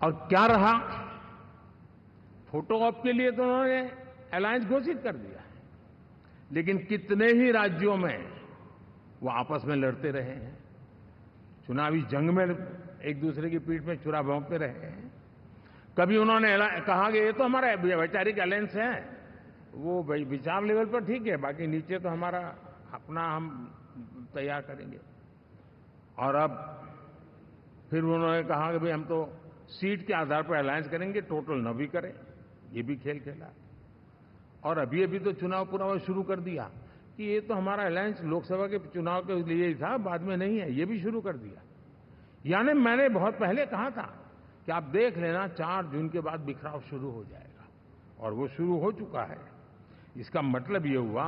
और क्या रहा, फोटो ऑप के लिए तो उन्होंने अलायंस घोषित कर दिया, लेकिन कितने ही राज्यों में वो आपस में लड़ते रहे हैं, चुनावी जंग में एक दूसरे की पीठ में छुरा भोंकते रहे हैं। कभी उन्होंने कहा कि ये तो हमारा वैचारिक अलायंस है, वो विचार लेवल पर ठीक है, बाकी नीचे तो हमारा अपना हम तैयार करेंगे। और अब फिर उन्होंने कहा कि भाई हम तो सीट के आधार पर अलायंस करेंगे, टोटल न भी करें, ये भी खेल खेला। और अभी अभी तो चुनाव पूरा शुरू कर दिया कि ये तो हमारा अलायंस लोकसभा के चुनाव के लिए ही था, बाद में नहीं है, ये भी शुरू कर दिया। यानी मैंने बहुत पहले कहा था कि आप देख लेना 4 जून के बाद बिखराव शुरू हो जाएगा, और वो शुरू हो चुका है। इसका मतलब ये हुआ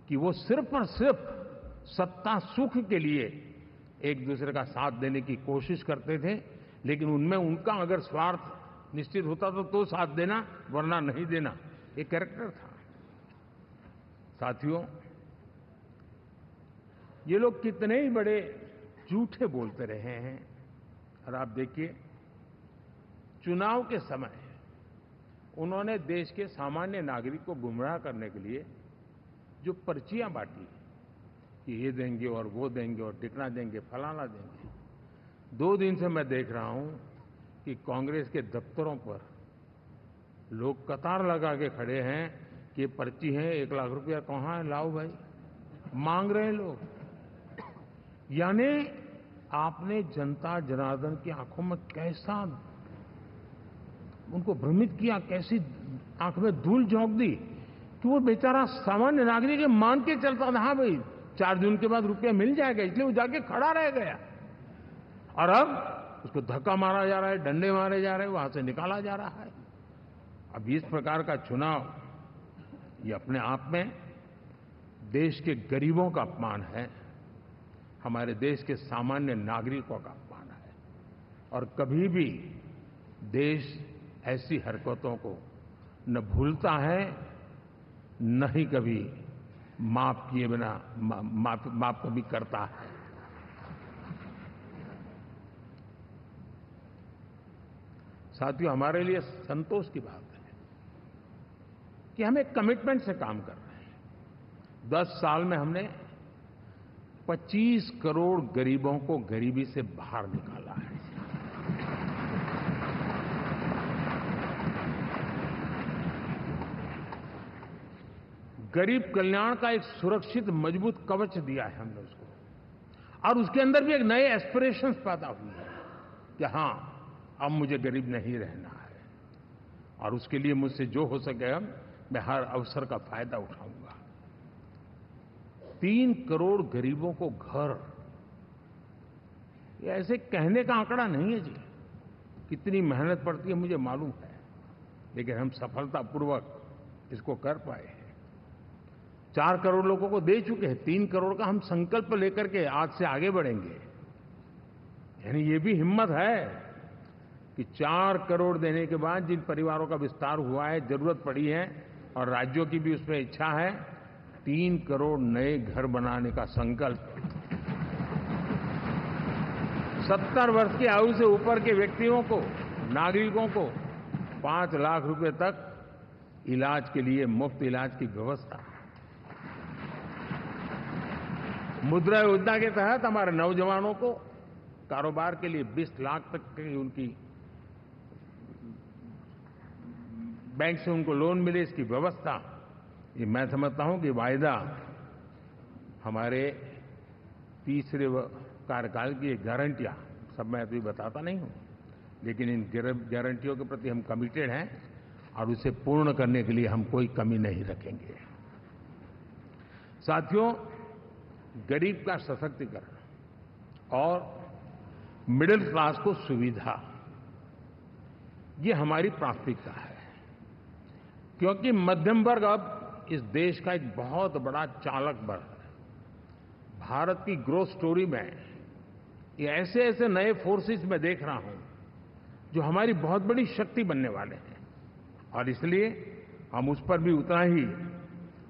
कि वो सिर्फ और सिर्फ सत्ता सुख के लिए एक दूसरे का साथ देने की कोशिश करते थे, लेकिन उनमें उनका अगर स्वार्थ निश्चित होता तो साथ देना, वरना नहीं देना, ये कैरेक्टर था। साथियों, ये लोग कितने ही बड़े झूठे बोलते रहे हैं। और आप देखिए, चुनाव के समय उन्होंने देश के सामान्य नागरिक को गुमराह करने के लिए जो पर्चियां बांटी कि ये देंगे और वो देंगे और टिकना देंगे, फलाना देंगे, 2 दिन से मैं देख रहा हूं कि कांग्रेस के दफ्तरों पर लोग कतार लगा के खड़े हैं कि पर्ची है, 1 लाख रुपया कहां है, लाओ भाई, मांग रहे हैं लोग। यानी आपने जनता जनार्दन की आंखों में कैसा उनको भ्रमित किया, कैसी आंख में धूल झोंक दी कि वो बेचारा सामान्य नागरिक मान के चलता था, हाँ भाई 4 जून के बाद रुपया मिल जाएगा, इसलिए वो जाके खड़ा रह गया। और अब उसको धक्का मारा जा रहा है, डंडे मारे जा रहे हैं, वहां से निकाला जा रहा है। अब इस प्रकार का चुनाव, ये अपने आप में देश के गरीबों का अपमान है, हमारे देश के सामान्य नागरिकों का अपमान है। और कभी भी देश ऐसी हरकतों को न भूलता है, न ही कभी माफ किए बिना माफ कभी करता है। साथियों, हमारे लिए संतोष की बात है कि हम एक कमिटमेंट से काम कर रहे हैं। 10 साल में हमने 25 करोड़ गरीबों को गरीबी से बाहर निकाला है। गरीब कल्याण का एक सुरक्षित मजबूत कवच दिया है हमने उसको, और उसके अंदर भी एक नए एस्पिरेशंस पैदा हुए हैं कि हां, अब मुझे गरीब नहीं रहना है, और उसके लिए मुझसे जो हो सके मैं हर अवसर का फायदा उठाऊंगा। 3 करोड़ गरीबों को घर, ये ऐसे कहने का आंकड़ा नहीं है जी, कितनी मेहनत पड़ती है मुझे मालूम है, लेकिन हम सफलतापूर्वक इसको कर पाए हैं। 4 करोड़ लोगों को दे चुके हैं, 3 करोड़ का हम संकल्प लेकर के आज से आगे बढ़ेंगे। यानी ये भी हिम्मत है कि 4 करोड़ देने के बाद जिन परिवारों का विस्तार हुआ है, जरूरत पड़ी है, और राज्यों की भी उसमें इच्छा है, 3 करोड़ नए घर बनाने का संकल्प। 70 वर्ष की आयु से ऊपर के व्यक्तियों को, नागरिकों को 5 लाख रुपए तक इलाज के लिए मुफ्त इलाज की व्यवस्था। मुद्रा योजना के तहत हमारे नौजवानों को कारोबार के लिए 20 लाख तक की उनकी बैंक से उनको लोन मिले, इसकी व्यवस्था। ये मैं समझता हूं कि वायदा हमारे तीसरे कार्यकाल की गारंटियां, सब मैं अभी बताता नहीं हूं, लेकिन इन गारंटियों के प्रति हम कमिटेड हैं और उसे पूर्ण करने के लिए हम कोई कमी नहीं रखेंगे। साथियों, गरीब का सशक्तिकरण और मिडिल क्लास को सुविधा, ये हमारी प्राथमिकता है, क्योंकि मध्यम वर्ग अब इस देश का एक बहुत बड़ा चालक बल है। भारत की ग्रोथ स्टोरी में ये ऐसे ऐसे नए फोर्सेस मैं देख रहा हूं जो हमारी बहुत बड़ी शक्ति बनने वाले हैं, और इसलिए हम उस पर भी उतना ही,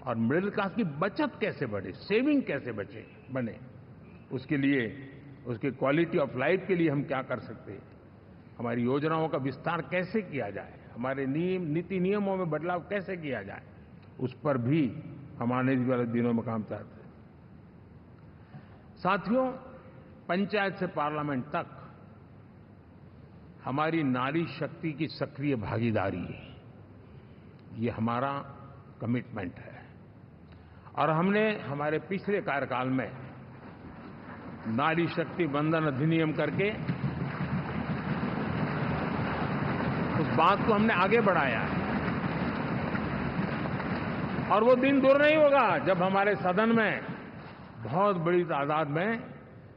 और मिडिल क्लास की बचत कैसे बढ़े, सेविंग कैसे बने, उसके लिए, उसके क्वालिटी ऑफ लाइफ के लिए हम क्या कर सकते हैं, हमारी योजनाओं का विस्तार कैसे किया जाए, हमारे नीति नियमों में बदलाव कैसे किया जाए, उस पर भी हम आने वाले दिनों में काम चाहते हैं। साथियों, पंचायत से पार्लियामेंट तक हमारी नारी शक्ति की सक्रिय भागीदारी, ये हमारा कमिटमेंट है। और हमने हमारे पिछले कार्यकाल में नारी शक्ति वंदन अधिनियम करके उस बात को हमने आगे बढ़ाया है। और वो दिन दूर नहीं होगा जब हमारे सदन में बहुत बड़ी तादाद में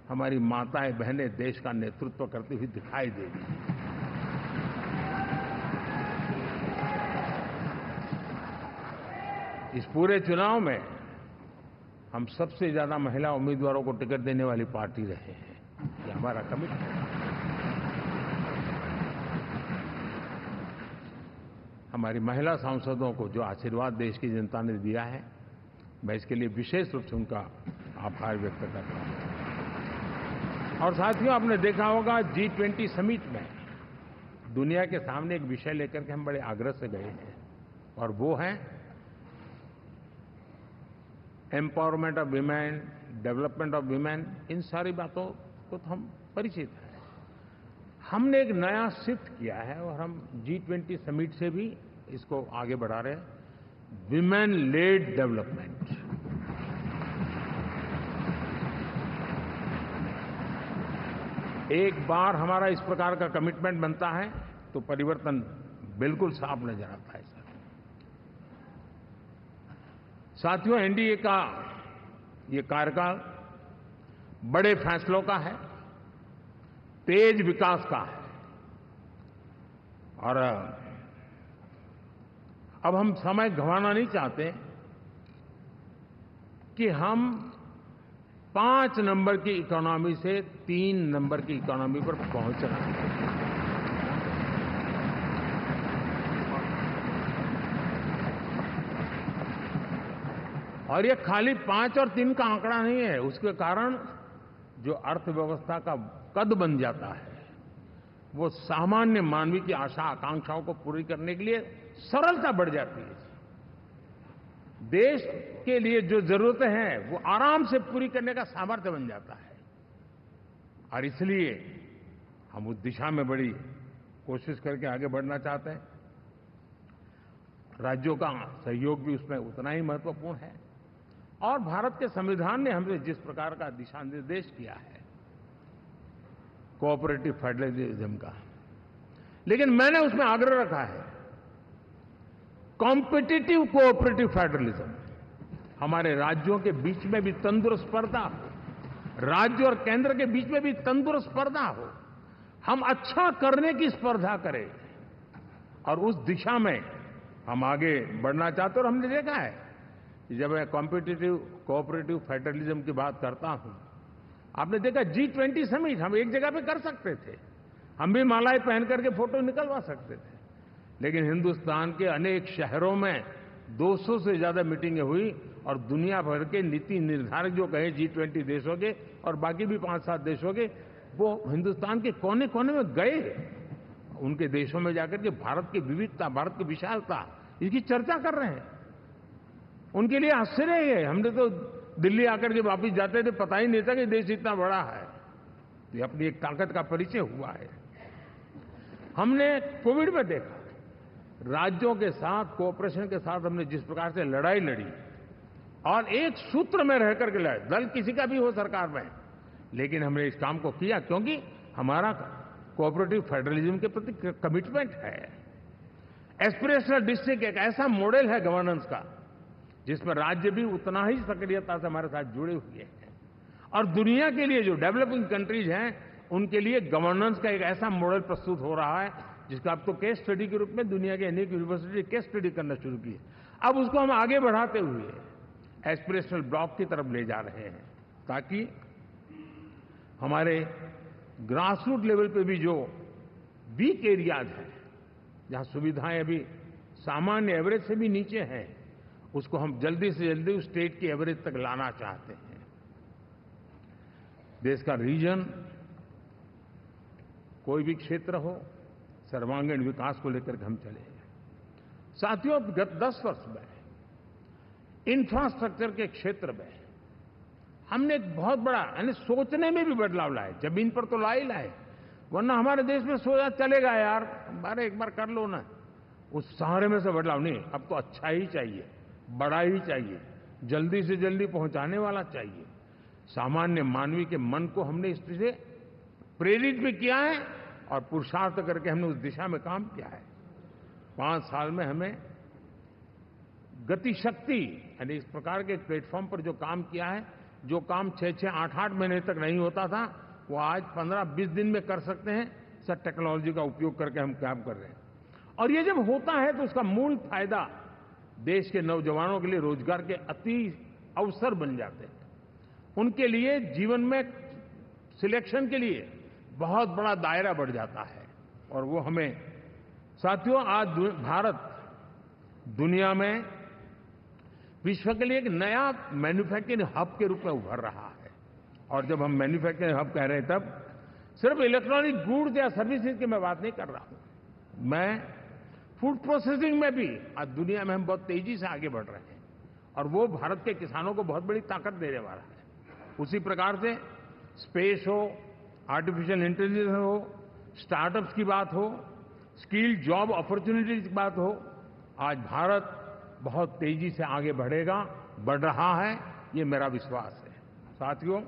हमारी माताएं बहनें देश का नेतृत्व करती हुई दिखाई देगी। इस पूरे चुनाव में हम सबसे ज्यादा महिला उम्मीदवारों को टिकट देने वाली पार्टी रहे हैं। ये हमारा कमिटमेंट है। हमारी महिला सांसदों को जो आशीर्वाद देश की जनता ने दिया है, मैं इसके लिए विशेष रूप से उनका आभार व्यक्त करता हूं। और साथियों, आपने देखा होगा G20 समिट में दुनिया के सामने एक विषय लेकर के हम बड़े आग्रह से गए हैं, और वो है empowerment of women, development of women. इन सारी बातों को तो हम परिचित हैं। हमने एक नया शिफ्ट किया है और हम G20 समिट से भी इसको आगे बढ़ा रहे हैं, विमेन लेड डेवलपमेंट। एक बार हमारा इस प्रकार का कमिटमेंट बनता है तो परिवर्तन बिल्कुल साफ नजर आता है। साथियों, एनडीए का ये कार्यकाल बड़े फैसलों का है, तेज विकास का है, और अब हम समय गंवाना नहीं चाहते कि हम 5 नंबर की इकोनॉमी से 3 नंबर की इकोनॉमी पर पहुंचना है। और ये खाली 5 और 3 का आंकड़ा नहीं है। उसके कारण जो अर्थव्यवस्था का कद बन जाता है, वो सामान्य मानवी की आशा आकांक्षाओं को पूरी करने के लिए सरलता बढ़ जाती है। देश के लिए जो जरूरतें हैं वो आराम से पूरी करने का सामर्थ्य बन जाता है। और इसलिए हम उस दिशा में बड़ी कोशिश करके आगे बढ़ना चाहते हैं। राज्यों का सहयोग भी उसमें उतना ही महत्वपूर्ण है। और भारत के संविधान ने हमसे जिस प्रकार का दिशा निर्देश किया है कोऑपरेटिव फेडरलिज्म का, लेकिन मैंने उसमें आग्रह रखा है कॉम्पिटिटिव कोऑपरेटिव फेडरलिज्म। हमारे राज्यों के बीच में भी तंदुरुस्त स्पर्धा हो, राज्य और केंद्र के बीच में भी तंदुरुस्त स्पर्धा हो, हम अच्छा करने की स्पर्धा करें, और उस दिशा में हम आगे बढ़ना चाहते हैं। और हमने देखा है कि जब मैं कॉम्पिटिटिव कोऑपरेटिव फेडरलिज्म की बात करता हूं, आपने देखा G20 समिट हम एक जगह पे कर सकते थे, हम भी मालाएं पहन करके फोटो निकलवा सकते थे, लेकिन हिंदुस्तान के अनेक शहरों में 200 से ज्यादा मीटिंगें हुई, और दुनिया भर के नीति निर्धारक जो कहे G20 देशों के और बाकी भी 5-7 देशों के, वो हिंदुस्तान के कोने कोने में गए, उनके देशों में जाकर के भारत की विविधता, भारत की विशालता, इसकी चर्चा कर रहे हैं। उनके लिए आश्चर्य है। हमने तो दिल्ली आकर के वापिस जाते थे, पता ही नहीं था कि देश इतना बड़ा है। ये अपनी एक ताकत का परिचय हुआ है। हमने कोविड में देखा, राज्यों के साथ कोऑपरेशन के साथ हमने जिस प्रकार से लड़ाई लड़ी, और एक सूत्र में रह करके लड़े, दल किसी का भी हो सरकार में, लेकिन हमने इस काम को किया क्योंकि हमारा कोऑपरेटिव फेडरलिज्म के प्रति कमिटमेंट है। एस्पिरेशनल डिस्ट्रिक्ट एक ऐसा मॉडल है गवर्नेंस का जिसमें राज्य भी उतना ही सक्रियता से हमारे साथ जुड़े हुए हैं, और दुनिया के लिए जो डेवलपिंग कंट्रीज हैं उनके लिए गवर्नेंस का एक ऐसा मॉडल प्रस्तुत हो रहा है जिसका अब तो केस स्टडी के रूप में दुनिया के अनेक यूनिवर्सिटी केस स्टडी करना शुरू की है। अब उसको हम आगे बढ़ाते हुए एस्पिरेशनल ब्लॉक की तरफ ले जा रहे हैं, ताकि हमारे ग्रास रूट लेवल पे भी जो वीक एरियाज हैं, जहां सुविधाएं अभी सामान्य एवरेज से भी नीचे हैं, उसको हम जल्दी से जल्दी उस स्टेट की एवरेज तक लाना चाहते हैं। देश का रीजन कोई भी क्षेत्र हो, सर्वांगीण विकास को लेकर के हम चले। साथियों, गत 10 वर्ष में इंफ्रास्ट्रक्चर के क्षेत्र में हमने एक बहुत बड़ा, यानी सोचने में भी बदलाव लाए। जमीन पर तो लाए, वरना हमारे देश में सोचा चलेगा यार, अरे एक बार कर लो ना, उस सहारे में से बदलाव नहीं। अब तो अच्छा ही चाहिए, बड़ा ही चाहिए, जल्दी से जल्दी पहुंचाने वाला चाहिए। सामान्य मानवीय के मन को हमने इस तरह से प्रेरित भी किया है और पुरुषार्थ करके हमने उस दिशा में काम किया है। 5 साल में हमें गति शक्ति, यानी इस प्रकार के प्लेटफॉर्म पर जो काम किया है, जो काम 6-6, 8-8 महीने तक नहीं होता था, वो आज 15-20 दिन में कर सकते हैं। सर, टेक्नोलॉजी का उपयोग करके हम काम कर रहे हैं। और ये जब होता है तो उसका मूल फायदा देश के नौजवानों के लिए रोजगार के अति अवसर बन जाते हैं। उनके लिए जीवन में सिलेक्शन के लिए बहुत बड़ा दायरा बढ़ जाता है। और वो हमें, साथियों, आज भारत दुनिया में विश्व के लिए एक नया मैन्युफैक्चरिंग हब के रूप में उभर रहा है। और जब हम मैन्युफैक्चरिंग हब कह रहे हैं, तब सिर्फ इलेक्ट्रॉनिक गुड्स या सर्विसेज की मैं बात नहीं कर रहा हूं। मैं फूड प्रोसेसिंग में भी आज दुनिया में हम बहुत तेजी से आगे बढ़ रहे हैं, और वो भारत के किसानों को बहुत बड़ी ताकत देने वाला है। उसी प्रकार से स्पेस हो, आर्टिफिशियल इंटेलिजेंस हो, स्टार्टअप्स की बात हो, स्किल जॉब अपॉर्चुनिटीज की बात हो, आज भारत बहुत तेजी से आगे बढ़ेगा, बढ़ रहा है, ये मेरा विश्वास है। साथियों,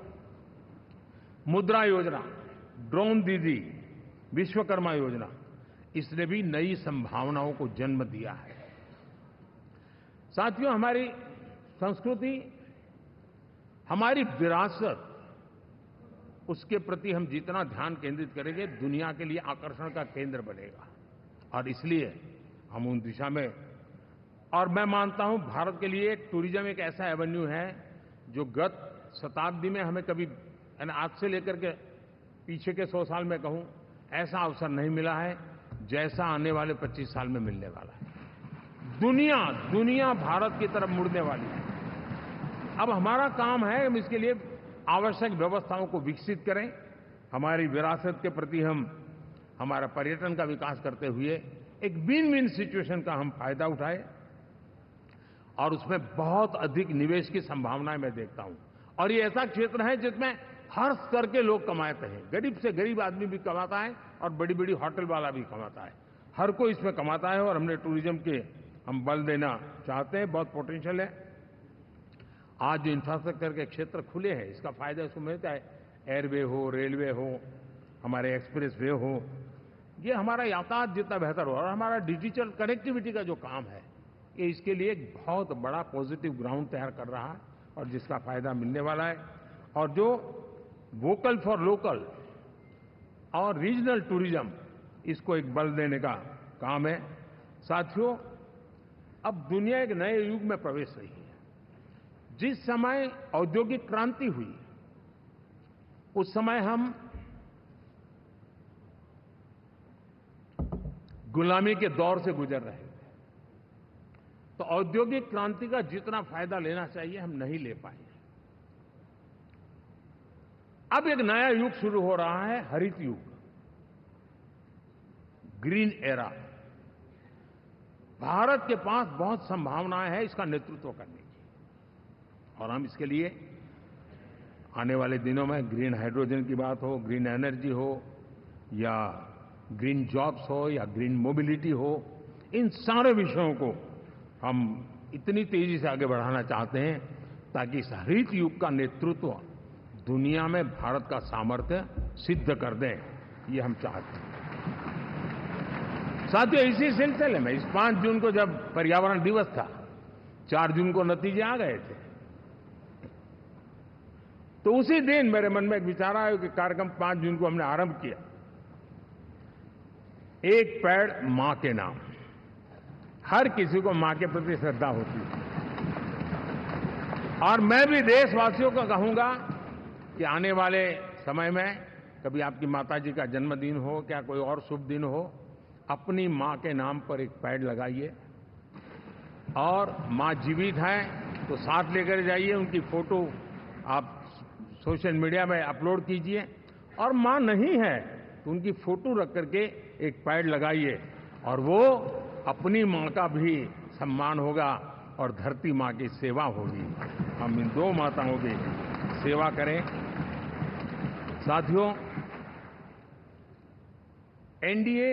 मुद्रा योजना, ड्रोन दीदी, विश्वकर्मा योजना, इसने भी नई संभावनाओं को जन्म दिया है। साथियों, हमारी संस्कृति, हमारी विरासत, उसके प्रति हम जितना ध्यान केंद्रित करेंगे, दुनिया के लिए आकर्षण का केंद्र बनेगा। और इसलिए हम उन दिशा में, और मैं मानता हूं भारत के लिए टूरिज्म एक ऐसा एवेन्यू है जो गत शताब्दी में हमें कभी, यानी आज से लेकर के पीछे के 100 साल में कहूं, ऐसा अवसर नहीं मिला है जैसा आने वाले 25 साल में मिलने वाला है। दुनिया भारत की तरफ मुड़ने वाली है। अब हमारा काम है हम इसके लिए आवश्यक व्यवस्थाओं को विकसित करें, हमारी विरासत के प्रति हम हमारा पर्यटन का विकास करते हुए एक विन विन सिचुएशन का हम फायदा उठाएं, और उसमें बहुत अधिक निवेश की संभावनाएं मैं देखता हूं। और ये ऐसा क्षेत्र है जिसमें हर स्तर के लोग कमाते हैं, गरीब से गरीब आदमी भी कमाता है और बड़ी बड़ी होटल वाला भी कमाता है, हर कोई इसमें कमाता है। और हमने टूरिज्म के हम बल देना चाहते हैं, बहुत पोटेंशियल है। आज जो इंफ्रास्ट्रक्चर के क्षेत्र खुले हैं, इसका फायदा इसको मिलता है। एयरवे हो, रेलवे हो, हमारे एक्सप्रेस वे हो, ये हमारा यातायात जितना बेहतर हो, और हमारा डिजिटल कनेक्टिविटी का जो काम है, ये इसके लिए एक बहुत बड़ा पॉजिटिव ग्राउंड तैयार कर रहा है, और जिसका फायदा मिलने वाला है। और जो वोकल फॉर लोकल और रीजनल टूरिज्म, इसको एक बल देने का काम है। साथियों, अब दुनिया एक नए युग में प्रवेश रही है। जिस समय औद्योगिक क्रांति हुई, उस समय हम गुलामी के दौर से गुजर रहे थे। तो औद्योगिक क्रांति का जितना फायदा लेना चाहिए हम नहीं ले पाए। अब एक नया युग शुरू हो रहा है, हरित युग, ग्रीन एरा। भारत के पास बहुत संभावनाएं हैं इसका नेतृत्व करने की, और हम इसके लिए आने वाले दिनों में ग्रीन हाइड्रोजन की बात हो, ग्रीन एनर्जी हो, या ग्रीन जॉब्स हो, या ग्रीन मोबिलिटी हो, इन सारे विषयों को हम इतनी तेजी से आगे बढ़ाना चाहते हैं ताकि इस हरित युग का नेतृत्व दुनिया में भारत का सामर्थ्य सिद्ध कर दें, ये हम चाहते हैं। साथियों, इसी सिलसिले में इस 5 जून को जब पर्यावरण दिवस था, 4 जून को नतीजे आ गए थे, तो उसी दिन मेरे मन में एक विचार आया कि कार्यक्रम 5 जून को हमने आरंभ किया, एक पेड़ मां के नाम। हर किसी को मां के प्रति श्रद्धा होती है। और मैं भी देशवासियों को कहूंगा कि आने वाले समय में कभी आपकी माताजी का जन्मदिन हो, क्या कोई और शुभ दिन हो, अपनी मां के नाम पर एक पेड़ लगाइए और मां जीवित हैं तो साथ लेकर जाइए, उनकी फोटो आप सोशल मीडिया में अपलोड कीजिए, और मां नहीं है तो उनकी फोटो रख करके एक पेड़ लगाइए, और वो अपनी मां का भी सम्मान होगा और धरती मां की सेवा होगी। हम इन दो माताओं की सेवा करें। साथियों, एनडीए,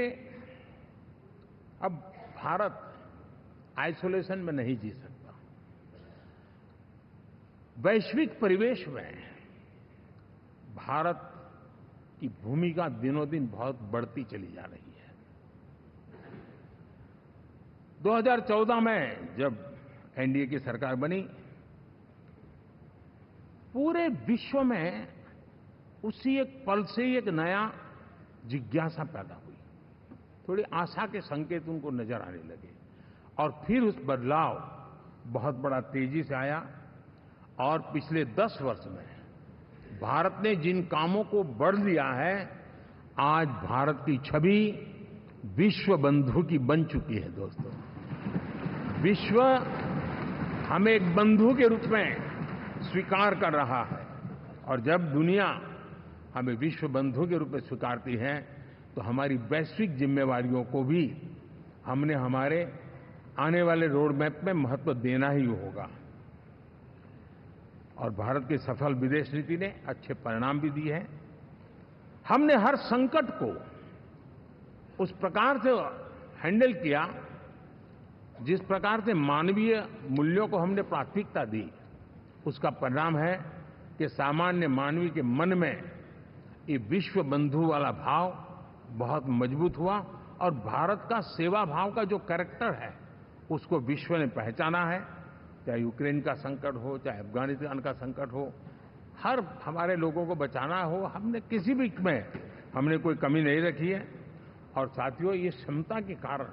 अब भारत आइसोलेशन में नहीं जी सकता। वैश्विक परिवेश में भारत की भूमिका दिनों दिन बहुत बढ़ती चली जा रही है। 2014 में जब एनडीए की सरकार बनी, पूरे विश्व में उसी एक पल से ही एक नया जिज्ञासा पैदा हुई, थोड़ी आशा के संकेत उनको नजर आने लगे, और फिर उस बदलाव बहुत बड़ा तेजी से आया। और पिछले 10 वर्ष में भारत ने जिन कामों को बढ़ लिया है, आज भारत की छवि विश्व बंधु की बन चुकी है। दोस्तों, विश्व हमें एक बंधु के रूप में स्वीकार कर रहा है, और जब दुनिया हमें विश्व बंधु के रूप में स्वीकारती है तो हमारी वैश्विक जिम्मेवारियों को भी हमने हमारे आने वाले रोड मैप में महत्व देना ही होगा। और भारत की सफल विदेश नीति ने अच्छे परिणाम भी दिए हैं। हमने हर संकट को उस प्रकार से हैंडल किया जिस प्रकार से मानवीय मूल्यों को हमने प्राथमिकता दी। उसका परिणाम है कि सामान्य मानवी के मन में ये विश्व बंधु वाला भाव बहुत मजबूत हुआ, और भारत का सेवा भाव का जो कैरेक्टर है उसको विश्व ने पहचाना है। चाहे यूक्रेन का संकट हो, चाहे अफगानिस्तान का संकट हो, हर हमारे लोगों को बचाना हो, हमने किसी भी में हमने कोई कमी नहीं रखी है। और साथियों, ये क्षमता के कारण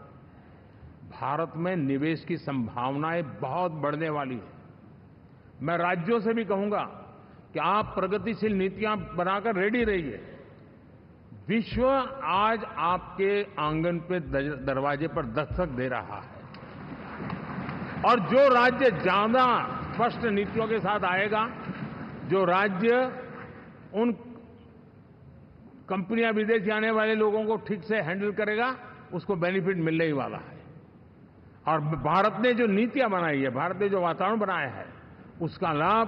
भारत में निवेश की संभावनाएं बहुत बढ़ने वाली है। मैं राज्यों से भी कहूंगा कि आप प्रगतिशील नीतियां बनाकर रेडी रहिए। विश्व आज आपके आंगन पे दरवाजे पर दस्तक दे रहा है, और जो राज्य ज्यादा स्पष्ट नीतियों के साथ आएगा, जो राज्य उन कंपनियां विदेशी आने वाले लोगों को ठीक से हैंडल करेगा, उसको बेनिफिट मिलने ही वाला है। और भारत ने जो नीतियां बनाई है, भारत ने जो वातावरण बनाया है, उसका लाभ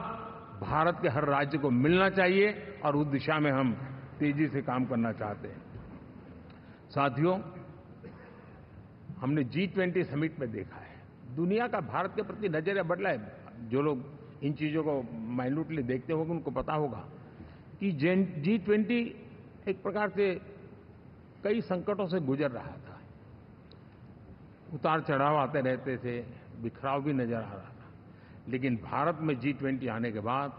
भारत के हर राज्य को मिलना चाहिए, और उस दिशा में हम तेजी से काम करना चाहते हैं। साथियों, हमने G20 समिट में देखा है, दुनिया का भारत के प्रति नजरिया बदला है। जो लोग इन चीजों को माइन्यूटली देखते होंगे उनको पता होगा कि G20 एक प्रकार से कई संकटों से गुजर रहा था। उतार चढ़ाव आते रहते थे, बिखराव भी नजर आ रहा था, लेकिन भारत में G20 आने के बाद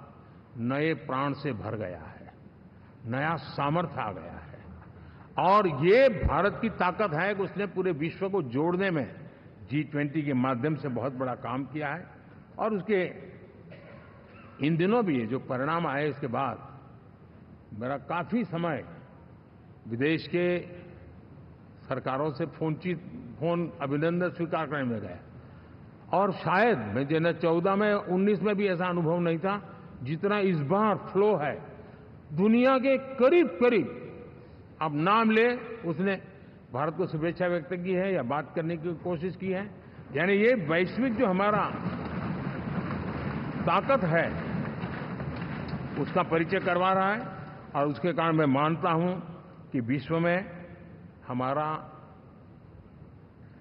नए प्राण से भर गया है, नया सामर्थ्य आ गया है। और ये भारत की ताकत है कि उसने पूरे विश्व को जोड़ने में G20 के माध्यम से बहुत बड़ा काम किया है। और उसके इन दिनों भी जो परिणाम आए, इसके बाद मेरा काफी समय विदेश के सरकारों से फोन अभिनंदन स्वीकार करने में गया, और शायद मैं 14 में 19 में भी ऐसा अनुभव नहीं था जितना इस बार फ्लो है। दुनिया के करीब करीब, अब नाम ले, उसने भारत को शुभेच्छा व्यक्त की है या बात करने की कोशिश की है। यानी ये वैश्विक जो हमारा ताकत है उसका परिचय करवा रहा है, और उसके कारण मैं मानता हूं कि विश्व में हमारा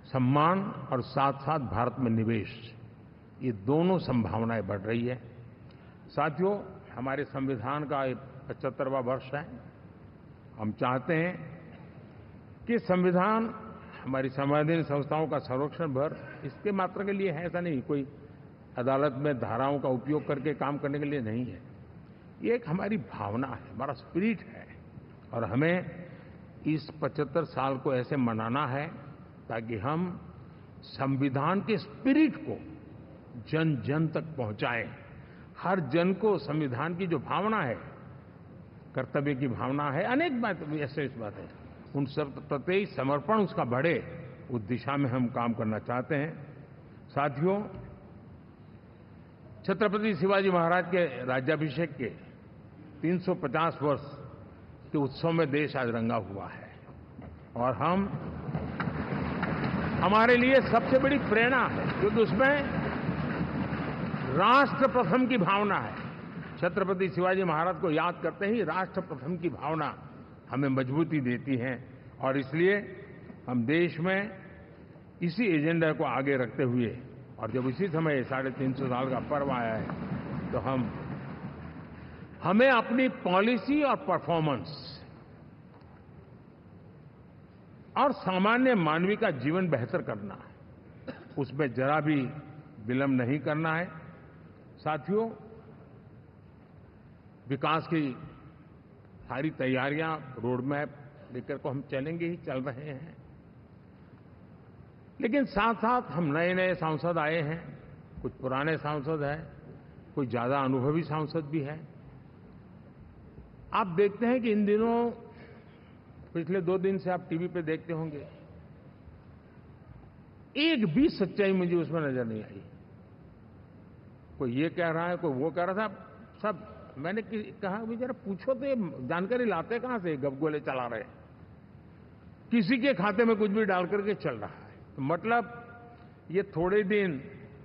सम्मान और साथ साथ भारत में निवेश, ये दोनों संभावनाएं बढ़ रही है। साथियों, हमारे संविधान का 75वां वर्ष है। हम चाहते हैं कि संविधान हमारी संवैधानिक संस्थाओं का संरक्षण भर इसके मात्र के लिए है, ऐसा नहीं, कोई अदालत में धाराओं का उपयोग करके काम करने के लिए नहीं है। ये एक हमारी भावना है, हमारा स्पिरिट है, और हमें इस 75 साल को ऐसे मनाना है ताकि हम संविधान के स्पिरिट को जन जन तक पहुंचाएं। हर जन को संविधान की जो भावना है, कर्तव्य की भावना है, अनेक बात ऐसे इस बात है, उन सब प्रति समर्पण उसका बढ़े, उस दिशा में हम काम करना चाहते हैं। साथियों, छत्रपति शिवाजी महाराज के राज्याभिषेक के 350 वर्ष के उत्सव में देश आज रंगा हुआ है और हमारे लिए सबसे बड़ी प्रेरणा है, क्योंकि उसमें राष्ट्र प्रथम की भावना है। छत्रपति शिवाजी महाराज को याद करते ही राष्ट्र प्रथम की भावना हमें मजबूती देती है और इसलिए हम देश में इसी एजेंडा को आगे रखते हुए, और जब इसी समय 350 साल का पर्व आया है, तो हमें अपनी पॉलिसी और परफॉर्मेंस और सामान्य मानवीय का जीवन बेहतर करना है, उसमें जरा भी विलंब नहीं करना है। साथियों, विकास की सारी तैयारियां, रोड मैप लेकर को हम चलेंगे ही, चल रहे हैं, लेकिन साथ साथ हम नए नए सांसद आए हैं, कुछ पुराने सांसद हैं, कुछ ज्यादा अनुभवी सांसद भी हैं। आप देखते हैं कि इन दिनों, पिछले 2 दिन से आप टीवी पे देखते होंगे, एक भी सच्चाई मुझे उसमें नजर नहीं आई। कोई ये कह रहा है, कोई वो कह रहा था, सब मैंने कहा भी जरा पूछो तो ये जानकारी लाते कहां से, गपगोले चला रहे, किसी के खाते में कुछ भी डाल करके चल रहा है। तो मतलब ये थोड़े दिन,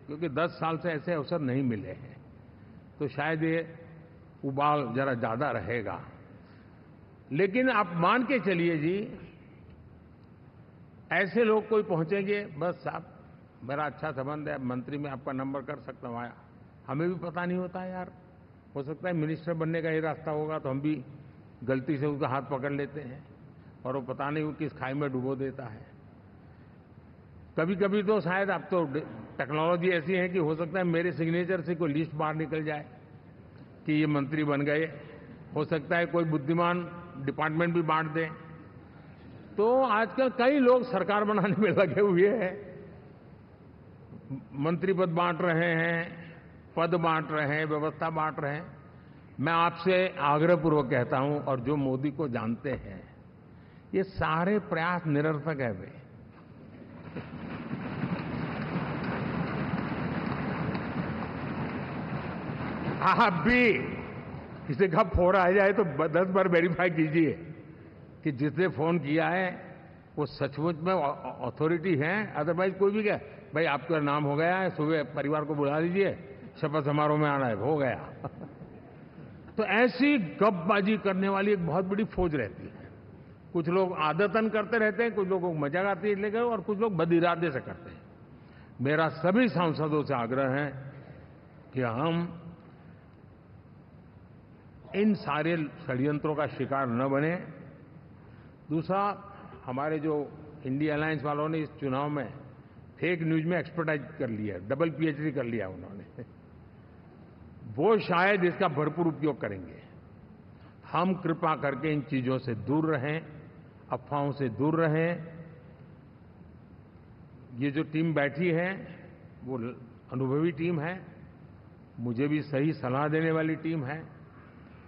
क्योंकि 10 साल से ऐसे अवसर नहीं मिले हैं, तो शायद ये उबाल जरा ज्यादा रहेगा। लेकिन आप मान के चलिए जी, ऐसे लोग कोई पहुंचेंगे, बस साहब मेरा अच्छा संबंध है, मंत्री में आपका नंबर कर सकता हूं, आया, हमें भी पता नहीं होता है यार, हो सकता है मिनिस्टर बनने का ही रास्ता होगा तो हम भी गलती से उसका हाथ पकड़ लेते हैं और वो पता नहीं वो किस खाई में डुबो देता है। कभी कभी तो शायद अब तो टेक्नोलॉजी ऐसी है कि हो सकता है मेरे सिग्नेचर से कोई लिस्ट बाहर निकल जाए कि ये मंत्री बन गए, हो सकता है कोई बुद्धिमान डिपार्टमेंट भी बांट दे। तो आजकल कई लोग सरकार बनाने में लगे हुए हैं, मंत्री पद बांट रहे हैं, पद बांट रहे हैं, व्यवस्था बांट रहे हैं। मैं आपसे आग्रहपूर्वक कहता हूं, और जो मोदी को जानते हैं, ये सारे प्रयास निरर्थक है। वे आप भी किसी का फोन आ जाए तो 10 बार वेरीफाई कीजिए कि जिसने फोन किया है वो सचमुच में अथॉरिटी है। अदरवाइज कोई भी कहे भाई आपका नाम हो गया है, सुबह परिवार को बुला लीजिए, शपथ समारोह में आना है, हो गया। तो ऐसी गपबाजी करने वाली एक बहुत बड़ी फौज रहती है। कुछ लोग आदतन करते रहते हैं, कुछ लोगों को मजाक आती है लेकर, और कुछ लोग बदिरादे से करते हैं। मेरा सभी सांसदों से आग्रह है कि हम इन सारे षड्यंत्रों का शिकार न बने। दूसरा, हमारे जो इंडिया अलायंस वालों ने इस चुनाव में फेक न्यूज में एक्सपर्टाइज कर लिया, डबल पीएचडी कर लिया उन्होंने, वो शायद इसका भरपूर उपयोग करेंगे। हम कृपा करके इन चीजों से दूर रहें, अफवाहों से दूर रहें। ये जो टीम बैठी है वो अनुभवी टीम है, मुझे भी सही सलाह देने वाली टीम है,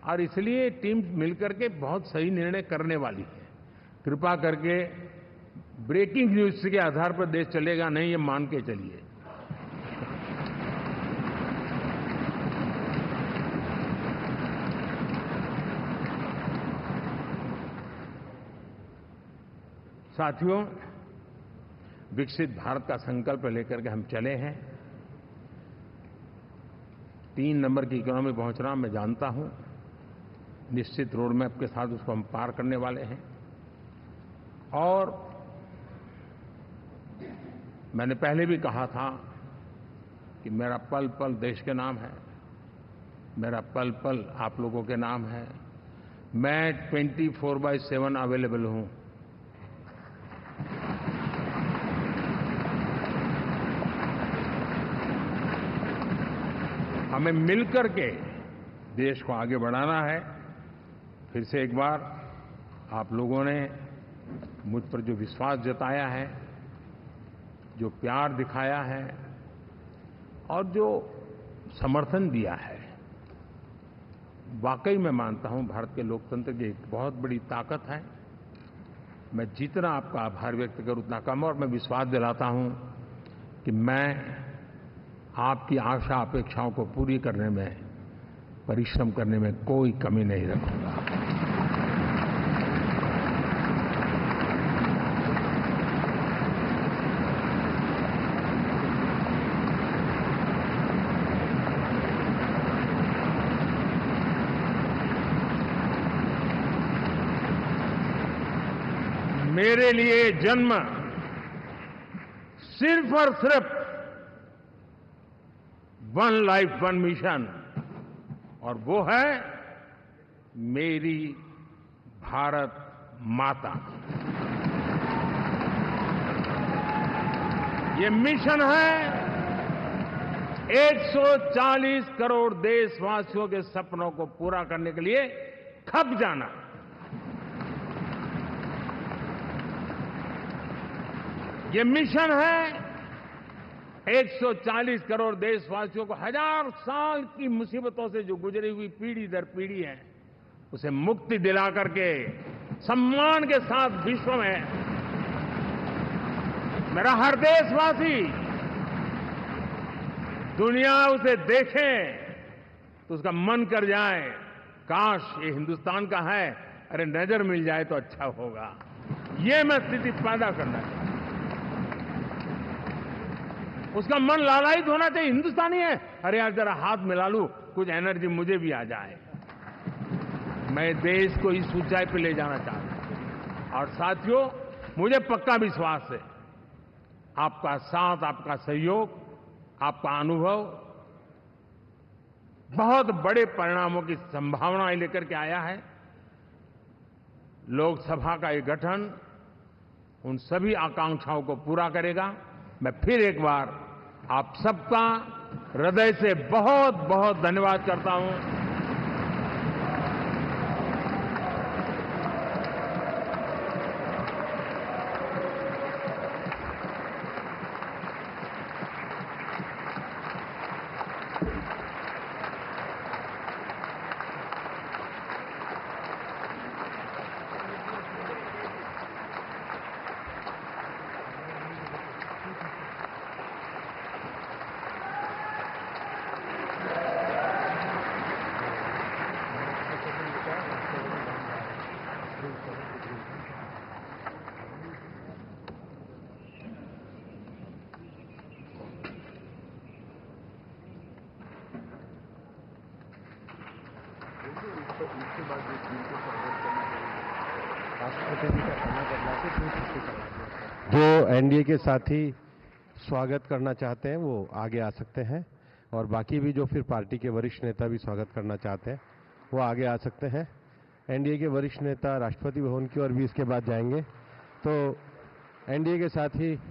और इसलिए टीम मिलकर के बहुत सही निर्णय करने वाली है। कृपा करके ब्रेकिंग न्यूज के आधार पर देश चलेगा नहीं, ये मान के चलिए। साथियों, विकसित भारत का संकल्प लेकर के हम चले हैं। 3 नंबर की इकोनॉमी पहुंचना मैं जानता हूं, निश्चित रोड मैप के साथ उसको हम पार करने वाले हैं। और मैंने पहले भी कहा था कि मेरा पल पल देश के नाम है, मेरा पल पल आप लोगों के नाम है। मैं 24/7 अवेलेबल हूं। हमें मिलकर के देश को आगे बढ़ाना है। फिर से एक बार आप लोगों ने मुझ पर जो विश्वास जताया है, जो प्यार दिखाया है और जो समर्थन दिया है, वाकई मैं मानता हूं भारत के लोकतंत्र की एक बहुत बड़ी ताकत है। मैं जितना आपका आभार व्यक्त करूं उतना कम, और मैं विश्वास दिलाता हूं कि मैं आपकी आशा अपेक्षाओं को पूरी करने में, परिश्रम करने में कोई कमी नहीं रखूंगा। मेरे लिए जन्म सिर्फ और सिर्फ वन लाइफ वन मिशन, और वो है मेरी भारत माता। ये मिशन है 140 करोड़ देशवासियों के सपनों को पूरा करने के लिए खप जाना। ये मिशन है 140 करोड़ देशवासियों को हजार साल की मुसीबतों से जो गुजरी हुई पीढ़ी दर पीढ़ी है, उसे मुक्ति दिला करके सम्मान के साथ विश्व में मेरा हर देशवासी दुनिया उसे देखे तो उसका मन कर जाए, काश ये हिंदुस्तान का है, अरे नजर मिल जाए तो अच्छा होगा। ये मैं स्थिति पैदा करना चाहता हूं। उसका मन लालायित होना चाहिए, हिंदुस्तानी है, अरे यार जरा हाथ मिला लूं, कुछ एनर्जी मुझे भी आ जाए। मैं देश को इस ऊंचाई पे ले जाना चाहता हूं। और साथियों, मुझे पक्का विश्वास है आपका साथ, आपका सहयोग, आपका अनुभव बहुत बड़े परिणामों की संभावनाएं लेकर के आया है। लोकसभा का ये गठन उन सभी आकांक्षाओं को पूरा करेगा। मैं फिर एक बार आप सबका हृदय से बहुत बहुत धन्यवाद करता हूं। जो एनडीए के साथी स्वागत करना चाहते हैं वो आगे आ सकते हैं, और बाकी भी जो फिर पार्टी के वरिष्ठ नेता भी स्वागत करना चाहते हैं वो आगे आ सकते हैं। एनडीए के वरिष्ठ नेता राष्ट्रपति भवन की ओर भी इसके बाद जाएंगे, तो एनडीए के साथी